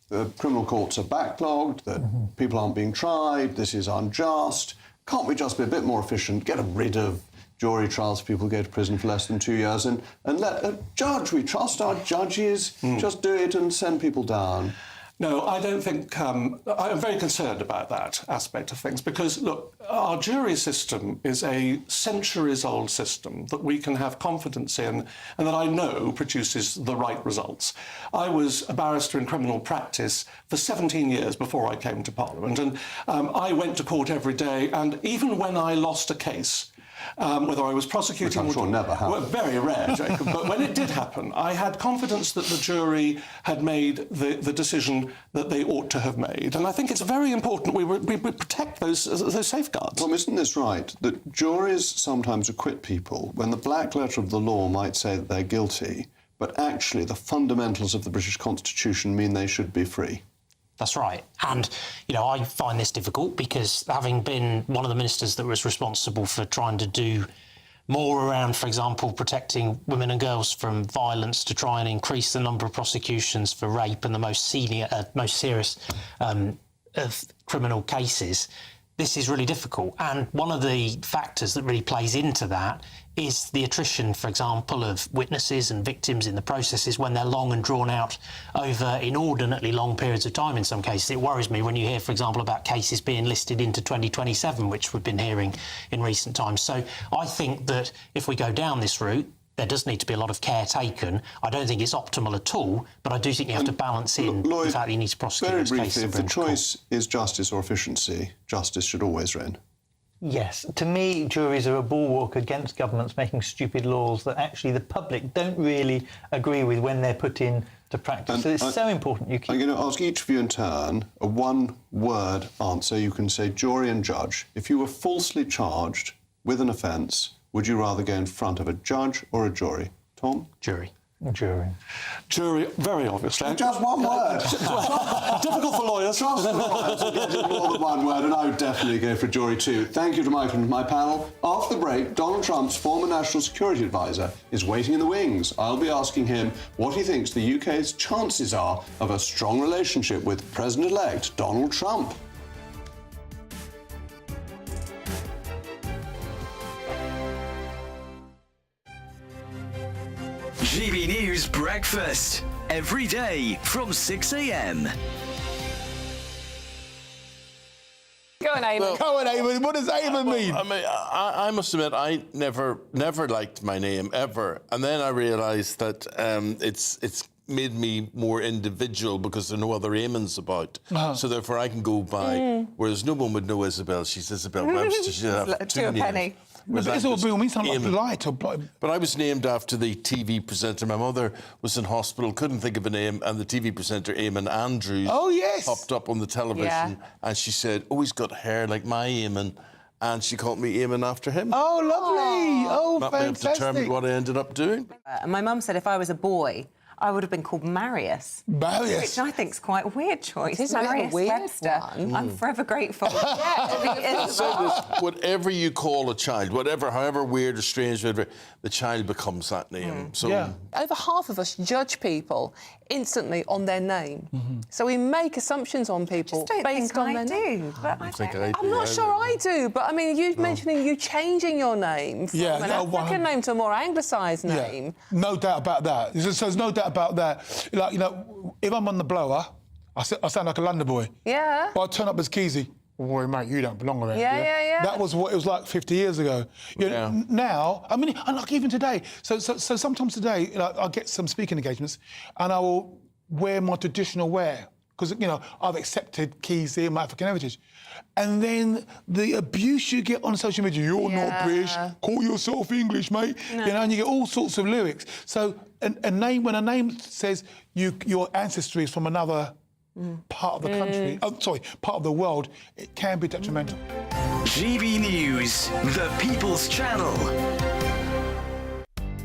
the criminal courts are backlogged, that people aren't being tried, this is unjust. Can't we just be a bit more efficient, get rid of jury trials, people go to prison for less than 2 years, and let a judge, we trust our judges, just do it and send people down? No, I don't think... I'm very concerned about that aspect of things because, look, our jury system is a centuries-old system that we can have confidence in and that I know produces the right results. I was a barrister in criminal practice for 17 years before I came to Parliament, and I went to court every day, and even when I lost a case... whether I was prosecuting... Which I'm sure never happened. Well, very rare, Jacob. But when it did happen, I had confidence that the jury had made the decision that they ought to have made. And I think it's very important we protect those safeguards. Tom, isn't this right, that juries sometimes acquit people when the black letter of the law might say that they're guilty, but actually the fundamentals of the British Constitution mean they should be free? That's right. And, you know, I find this difficult because having been one of the ministers that was responsible for trying to do more around, for example, protecting women and girls from violence to try and increase the number of prosecutions for rape and the most serious of criminal cases, this is really difficult. And one of the factors that really plays into that is the attrition, for example, of witnesses and victims in the processes when they're long and drawn out over inordinately long periods of time in some cases. It worries me when you hear, for example, about cases being listed into 2027, which we've been hearing in recent times. So I think that if we go down this route, there does need to be a lot of care taken. I don't think it's optimal at all, but I do think you have to balance in the fact that you need to prosecute very those briefly, cases. if the choice is justice or efficiency, justice should always reign. Yes. To me, juries are a bulwark against governments making stupid laws that actually the public don't really agree with when they're put into practice. So it's so important you keep... I'm going to ask each of you in turn a one-word answer. You can say jury and judge. If you were falsely charged with an offence, would you rather go in front of a judge or a jury? Tom? Jury. Jury. Jury, very obviously. Just one word. Difficult for lawyers. Trust the lawyers to get in more than one word, and I would definitely go for jury too. Thank you to my panel. After the break, Donald Trump's former national security advisor is waiting in the wings. I'll be asking him what he thinks the UK's chances are of a strong relationship with President-elect Donald Trump. GB News Breakfast, every day from 6 a.m. Go on, Eamon. Go on, Eamon. What does Eamon mean? I mean, I must admit, I never liked my name, ever. And then I realised that it's made me more individual because there are no other Eamons about. So therefore I can go by, whereas no one would know Isabel. She's Isabel Webster. She'd have two names. Penny. But Isabel means something like light. But I was named after the TV presenter. My mother was in hospital, couldn't think of a name, and the TV presenter, Eamon Andrews, popped up on the television, and she said, "Oh, he's got hair like my Eamon," and she called me Eamon after him. Oh, lovely! Oh, that may have determined what I ended up doing. My mum said if I was a boy, I would have been called Marius. Marius? Which I think is quite a weird choice. It is a Marius weird Webster. one. I'm forever grateful. I'll say this, whatever you call a child, however weird or strange, whatever, the child becomes that name. So Over half of us judge people instantly on their name. So we make assumptions on people based on their name. I'm not sure I do, but I mean, you mentioning you changing your name from an African name to a more anglicised name. No doubt about that. So there's no doubt about that. Like, you know, if I'm on the blower, I sound like a London boy. Yeah. But I turn up as Keezy. Boy, mate, you don't belong around here. Yeah. That was what it was like 50 years ago. You know, now, I mean, and like even today. So sometimes today, you know, I get some speaking engagements, and I will wear my traditional wear because, you know, I've accepted Keezy and my African heritage. And then the abuse you get on social media, you're not British, call yourself English, mate. No. You know, and you get all sorts of lyrics. So a name, when a name says your ancestry is from another part of the country, part of the world, it can be detrimental. GB News, the People's Channel.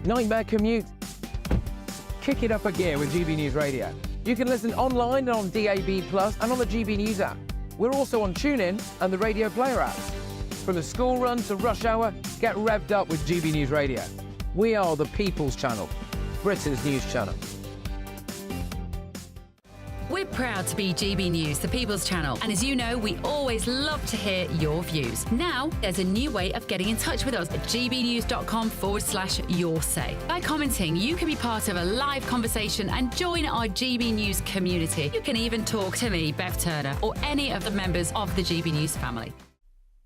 Nightmare commute. Kick it up a gear with GB News Radio. You can listen online and on DAB+ and on the GB News app. We're also on TuneIn and the Radio Player app. From the school run to rush hour, get revved up with GB News Radio. We are the People's Channel, Britain's news channel. We're proud to be GB News, the People's Channel, and as you know, we always love to hear your views. Now, there's a new way of getting in touch with us at gbnews.com/your-say. By commenting, you can be part of a live conversation and join our GB News community. You can even talk to me, Bev Turner, or any of the members of the GB News family.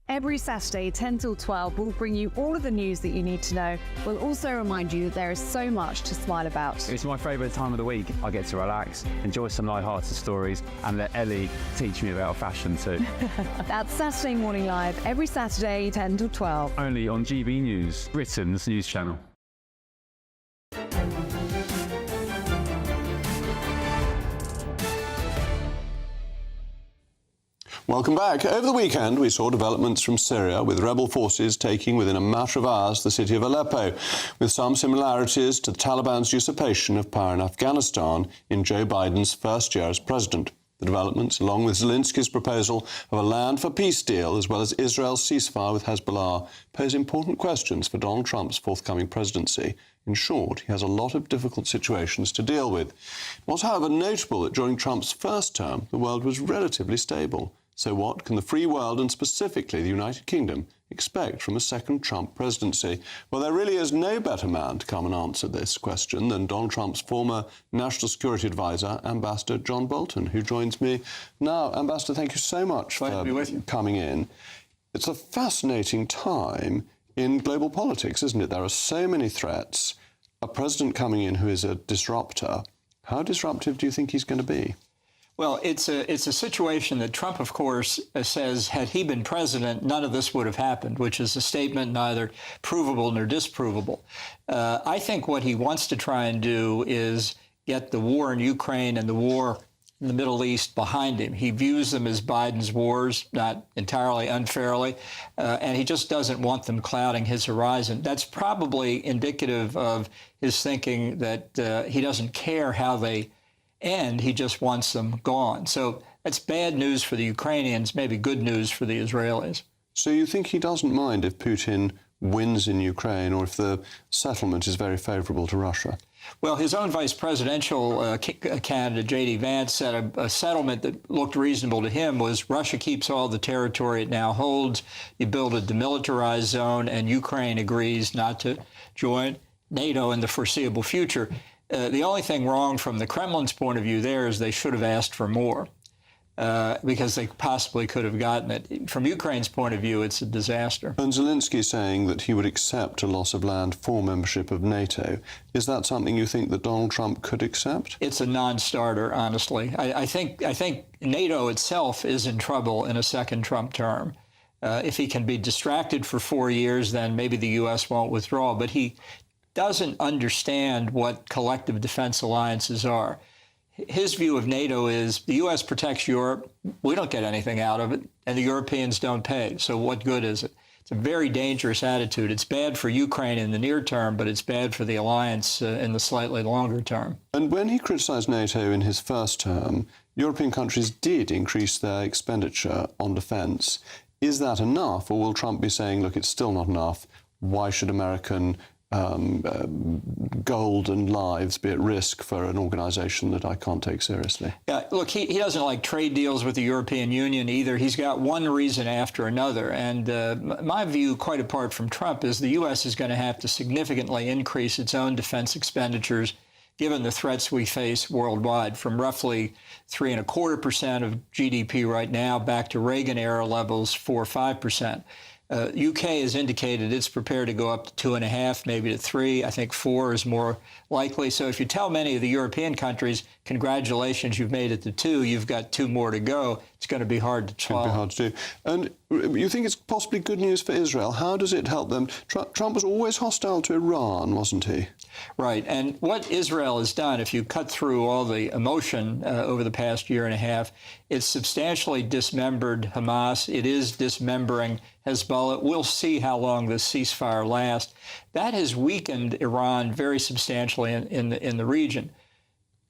Every Saturday, 10 till 12, we'll bring you all of the news that you need to know. We'll also remind you that there is so much to smile about. It's my favourite time of the week. I get to relax, enjoy some light-hearted stories, and let Ellie teach me about fashion too. That's Saturday Morning Live, every Saturday, 10 till 12. Only on GB News, Britain's news channel. Welcome back. Over the weekend, we saw developments from Syria, with rebel forces taking within a matter of hours the city of Aleppo, with some similarities to the Taliban's usurpation of power in Afghanistan in Joe Biden's first year as president. The developments, along with Zelensky's proposal of a land for peace deal, as well as Israel's ceasefire with Hezbollah, pose important questions for Donald Trump's forthcoming presidency. In short, he has a lot of difficult situations to deal with. It was, however, notable that during Trump's first term, the world was relatively stable. So what can the free world, and specifically the United Kingdom, expect from a second Trump presidency? Well, there really is no better man to come and answer this question than Donald Trump's former National Security Advisor, Ambassador John Bolton, who joins me now. Ambassador, thank you so much for coming in. It's a fascinating time in global politics, isn't it? There are so many threats. A president coming in who is a disruptor. How disruptive do you think he's going to be? Well, it's a situation that Trump, of course, says had he been president, none of this would have happened, which is a statement neither provable nor disprovable. I think what he wants to try and do is get the war in Ukraine and the war in the Middle East behind him. He views them as Biden's wars, not entirely unfairly, and he just doesn't want them clouding his horizon. That's probably indicative of his thinking that he doesn't care how they end, he just wants them gone. So that's bad news for the Ukrainians, maybe good news for the Israelis. So you think he doesn't mind if Putin wins in Ukraine or if the settlement is very favourable to Russia? Well, his own vice presidential candidate, J.D. Vance, said a settlement that looked reasonable to him was Russia keeps all the territory it now holds, you build a demilitarized zone, and Ukraine agrees not to join NATO in the foreseeable future. The only thing wrong from the Kremlin's point of view there is they should have asked for more because they possibly could have gotten it. From Ukraine's point of view, it's a disaster. And Zelensky saying that he would accept a loss of land for membership of NATO. Is that something you think that Donald Trump could accept? It's a non-starter, honestly. I think NATO itself is in trouble in a second Trump term. If he can be distracted for 4 years, then maybe the U.S. won't withdraw. But he doesn't understand what collective defense alliances are. His view of NATO is the U.S. protects Europe, we don't get anything out of it, and the Europeans don't pay. So what good is it? It's a very dangerous attitude. It's bad for Ukraine in the near term, but it's bad for the alliance in the slightly longer term. And when he criticised NATO in his first term, European countries did increase their expenditure on defence. Is that enough, or will Trump be saying, look, it's still not enough, why should American gold and lives be at risk for an organisation that I can't take seriously? Yeah, look, he doesn't like trade deals with the European Union either. He's got one reason after another. And my view, quite apart from Trump, is the U.S. is going to have to significantly increase its own defense expenditures given the threats we face worldwide, from roughly 3.25% of GDP right now back to Reagan-era levels, 4 or 5%. UK has indicated it's prepared to go up to 2.5, maybe to 3. I think 4 is more likely. So if you tell many of the European countries, congratulations, you've made it to 2, you've got 2 more to go, it's going to be hard to swallow. It's going to be hard to do. And you think it's possibly good news for Israel. How does it help them? Trump was always hostile to Iran, wasn't he? Right. And what Israel has done, if you cut through all the emotion over the past year and a half, it's substantially dismembered Hamas. It is dismembering Hezbollah. We'll see how long this ceasefire lasts. That has weakened Iran very substantially in the region.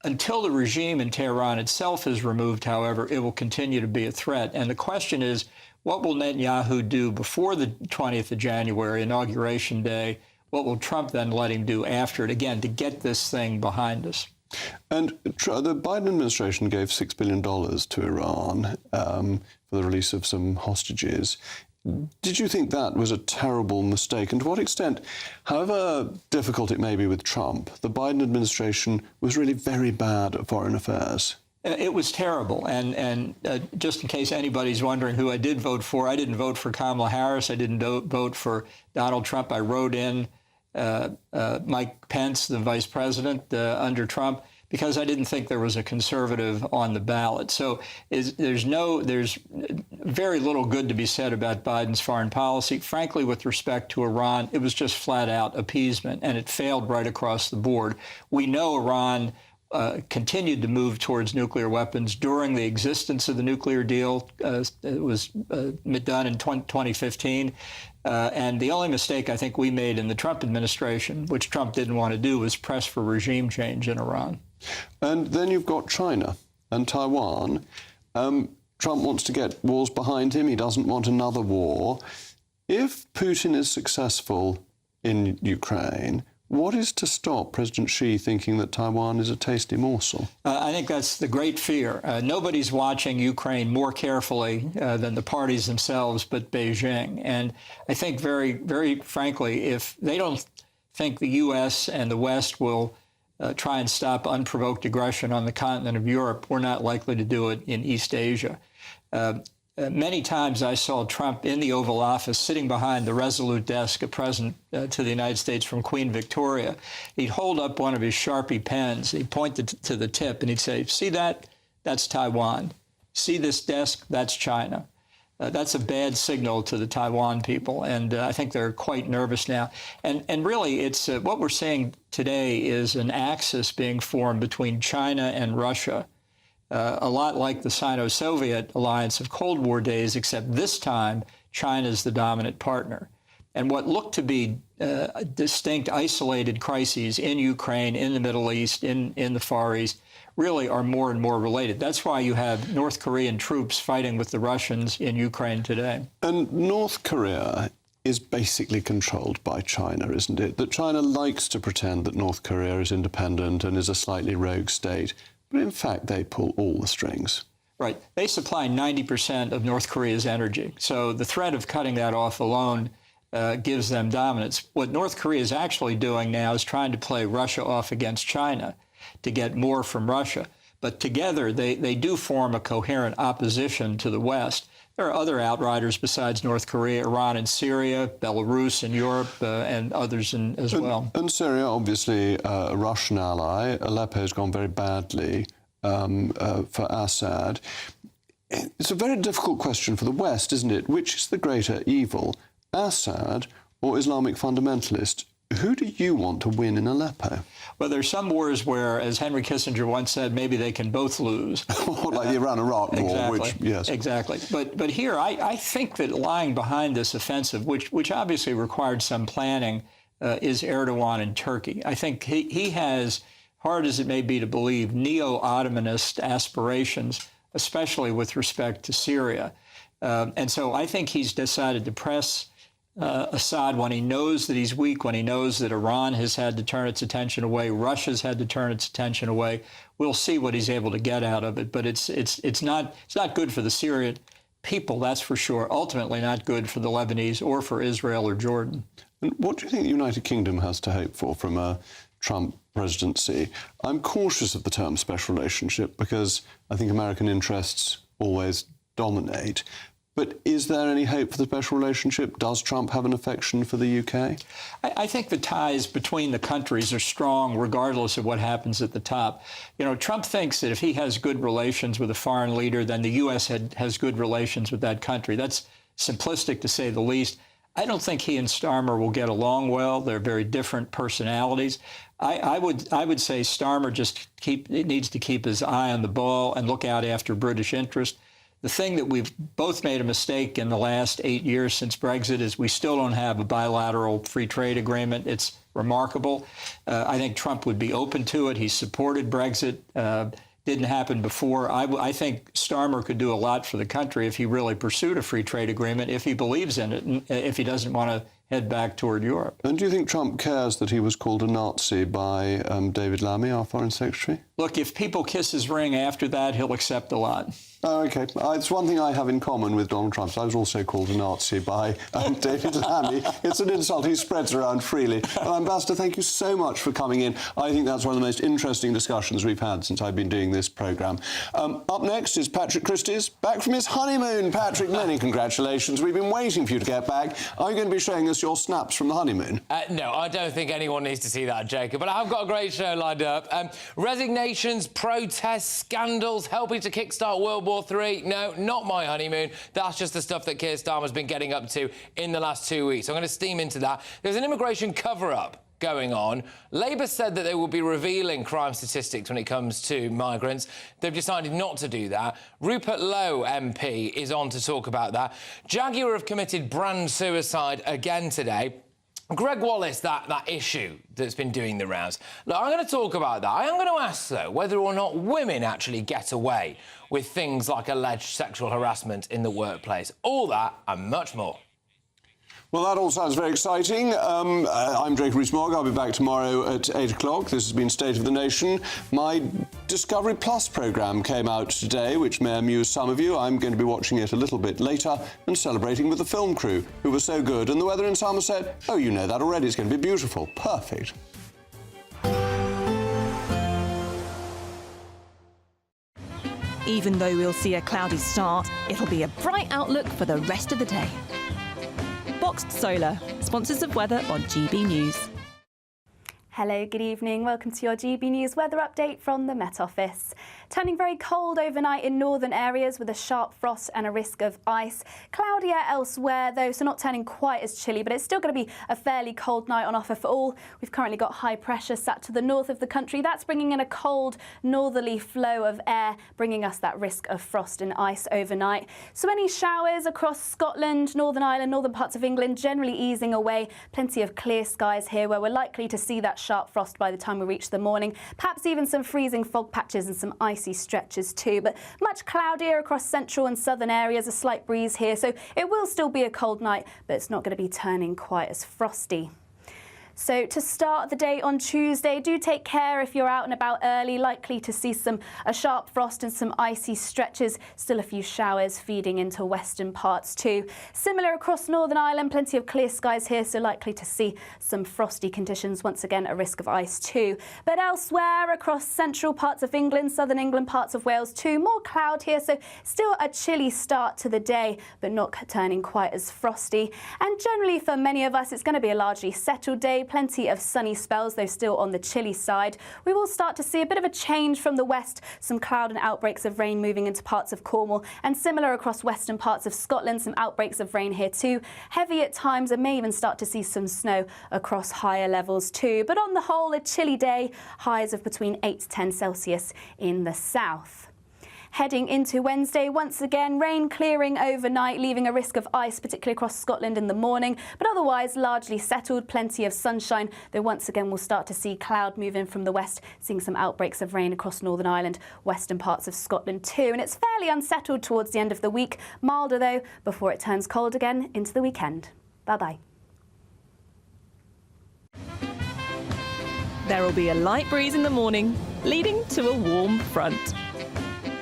Until the regime in Tehran itself is removed, however, it will continue to be a threat. And the question is, what will Netanyahu do before the 20th of January, Inauguration Day? What will Trump then let him do after it, again, to get this thing behind us? And the Biden administration gave $6 billion to Iran for the release of some hostages. Did you think that was a terrible mistake? And to what extent, however difficult it may be with Trump, the Biden administration was really very bad at foreign affairs? It was terrible. And just in case anybody's wondering who I did vote for, I didn't vote for Kamala Harris. I didn't vote for Donald Trump. I wrote in Mike Pence, the vice president, under Trump, because I didn't think there was a conservative on the ballot. So there's very little good to be said about Biden's foreign policy. Frankly, with respect to Iran, it was just flat out appeasement, and it failed right across the board. We know Iran continued to move towards nuclear weapons during the existence of the nuclear deal. It was done in 2015. And the only mistake I think we made in the Trump administration, which Trump didn't want to do, was press for regime change in Iran. And then you've got China and Taiwan. Trump wants to get wars behind him. He doesn't want another war. If Putin is successful in Ukraine, what is to stop President Xi thinking that Taiwan is a tasty morsel? I think that's the great fear. Nobody's watching Ukraine more carefully than the parties themselves, but Beijing. And I think very, very frankly, if they don't think the U.S. and the West will try and stop unprovoked aggression on the continent of Europe, we're not likely to do it in East Asia. Many times I saw Trump in the Oval Office sitting behind the resolute desk, a present to the United States from Queen Victoria. He'd hold up one of his Sharpie pens. He'd point to the tip and he'd say, see that? That's Taiwan. See this desk? That's China. That's a bad signal to the Taiwan people, and I think they're quite nervous now. And really, it's what we're seeing today is an axis being formed between China and Russia. a lot like the Sino-Soviet alliance of Cold War days, except this time China's the dominant partner. And what looked to be distinct, isolated crises in Ukraine, in the Middle East, in the Far East, really are more and more related. That's why you have North Korean troops fighting with the Russians in Ukraine today. And North Korea is basically controlled by China, isn't it? That China likes to pretend that North Korea is independent and is a slightly rogue state, but in fact they pull all the strings. Right. They supply 90% of North Korea's energy. So the threat of cutting that off alone gives them dominance. What North Korea is actually doing now is trying to play Russia off against China to get more from Russia. But together, they do form a coherent opposition to the West. There are other outriders besides North Korea, Iran and Syria, Belarus in Europe, and others as well. And Syria, obviously a Russian ally. Aleppo's gone very badly for Assad. It's a very difficult question for the West, isn't it? Which is the greater evil, Assad or Islamic fundamentalists? Who do you want to win in Aleppo? Well, there's some wars where, as Henry Kissinger once said, maybe they can both lose. Like the Iran-Iraq war, exactly, which, yes. Exactly. But here, I think that lying behind this offensive, which obviously required some planning, is Erdogan in Turkey. I think he has, hard as it may be to believe, neo-Ottomanist aspirations, especially with respect to Syria. And so I think he's decided to press Assad when he knows that he's weak, when he knows that Iran has had to turn its attention away, Russia's had to turn its attention away. We'll see what he's able to get out of it, but it's not good for the Syrian people, that's for sure. Ultimately, not good for the Lebanese or for Israel or Jordan. And what do you think the United Kingdom has to hope for from a Trump presidency? I'm cautious of the term special relationship because I think American interests always dominate. But is there any hope for the special relationship? Does Trump have an affection for the UK? I think the ties between the countries are strong regardless of what happens at the top. You know, Trump thinks that if he has good relations with a foreign leader, then the U.S. has good relations with that country. That's simplistic to say the least. I don't think he and Starmer will get along well. They're very different personalities. I would say Starmer just needs to keep his eye on the ball and look out after British interest. The thing that we've both made a mistake in the last 8 years since Brexit is we still don't have a bilateral free trade agreement. It's remarkable. I think Trump would be open to it. He supported Brexit. Didn't happen before. I think Starmer could do a lot for the country if he really pursued a free trade agreement, if he believes in it, and if he doesn't want to head back toward Europe. And do you think Trump cares that he was called a Nazi by David Lammy, our Foreign Secretary? Look, if people kiss his ring after that, he'll accept a lot. Oh, OK. It's one thing I have in common with Donald Trump. I was also called a Nazi by David Lammy. It's an insult he spreads around freely. Well, Ambassador, thank you so much for coming in. I think that's one of the most interesting discussions we've had since I've been doing this programme. Up next is Patrick Christys, back from his honeymoon. Patrick, many congratulations. We've been waiting for you to get back. Are you going to be showing us your snaps from the honeymoon? No, I don't think anyone needs to see that, Jacob, but I've got a great show lined up. Resignations, protests, scandals, helping to kickstart World War III. No, not my honeymoon. That's just the stuff that Keir Starmer's been getting up to in the last 2 weeks. I'm going to steam into that. There's an immigration cover-up going on. Labour said that they will be revealing crime statistics when it comes to migrants. They've decided not to do that. Rupert Lowe MP is on to talk about that. Jaguar have committed brand suicide again today. Greg Wallace, that issue that's been doing the rounds. Look, I'm going to talk about that. I am going to ask, though, whether or not women actually get away with things like alleged sexual harassment in the workplace. All that and much more. Well, that all sounds very exciting. I'm Rees-Mogg. I'll be back tomorrow at 8 o'clock. This has been State of the Nation. My Discovery Plus programme came out today, which may amuse some of you. I'm going to be watching it a little bit later and celebrating with the film crew, who were so good. And the weather in Somerset? Oh, you know that already. It's going to be beautiful. Perfect. Even though we'll see a cloudy start, it'll be a bright outlook for the rest of the day. Boxed Solar, sponsors of weather on GB News. Hello, good evening. Welcome to your GB News weather update from the Met Office. Turning very cold overnight in northern areas with a sharp frost and a risk of ice. Cloudier elsewhere though, so not turning quite as chilly, but it's still going to be a fairly cold night on offer for all. We've currently got high pressure sat to the north of the country. That's bringing in a cold northerly flow of air, bringing us that risk of frost and ice overnight. So any showers across Scotland, Northern Ireland, northern parts of England, generally easing away. Plenty of clear skies here where we're likely to see that sharp frost by the time we reach the morning. Perhaps even some freezing fog patches and some icy stretches too, but much cloudier across central and southern areas, a slight breeze here, so it will still be a cold night, but it's not going to be turning quite as frosty. So to start the day on Tuesday, do take care if you're out and about early, likely to see a sharp frost and some icy stretches, still a few showers feeding into western parts too. Similar across Northern Ireland, plenty of clear skies here, so likely to see some frosty conditions, once again a risk of ice too. But elsewhere across central parts of England, southern England, parts of Wales too, more cloud here, so still a chilly start to the day, but not turning quite as frosty. And generally for many of us, it's going to be a largely settled day. Plenty of sunny spells, though still on the chilly side. We will start to see a bit of a change from the west, some cloud and outbreaks of rain moving into parts of Cornwall, and similar across western parts of Scotland, some outbreaks of rain here too. Heavy at times, and may even start to see some snow across higher levels too. But on the whole, a chilly day, highs of between 8 to 10 Celsius in the south. Heading into Wednesday, once again, rain clearing overnight, leaving a risk of ice, particularly across Scotland in the morning, but otherwise largely settled, plenty of sunshine, though once again we'll start to see cloud move in from the west, seeing some outbreaks of rain across Northern Ireland, western parts of Scotland too, and it's fairly unsettled towards the end of the week, milder though, before it turns cold again into the weekend. Bye-bye. There will be a light breeze in the morning, leading to a warm front.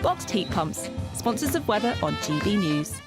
Boxed heat pumps, sponsors of weather on GB News.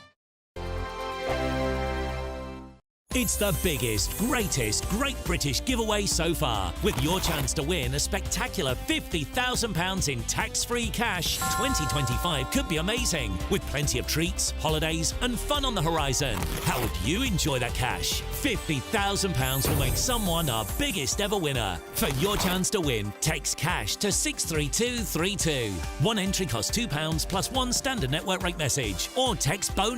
It's the biggest, greatest Great British giveaway so far, with your chance to win a spectacular £50,000 in tax-free cash. 2025 could be amazing, with plenty of treats, holidays and fun on the horizon. How would you enjoy that cash? £50,000 will make someone our biggest ever winner. For your chance to win, text cash to 63232. One entry costs £2 plus one standard network rate message, or text bonus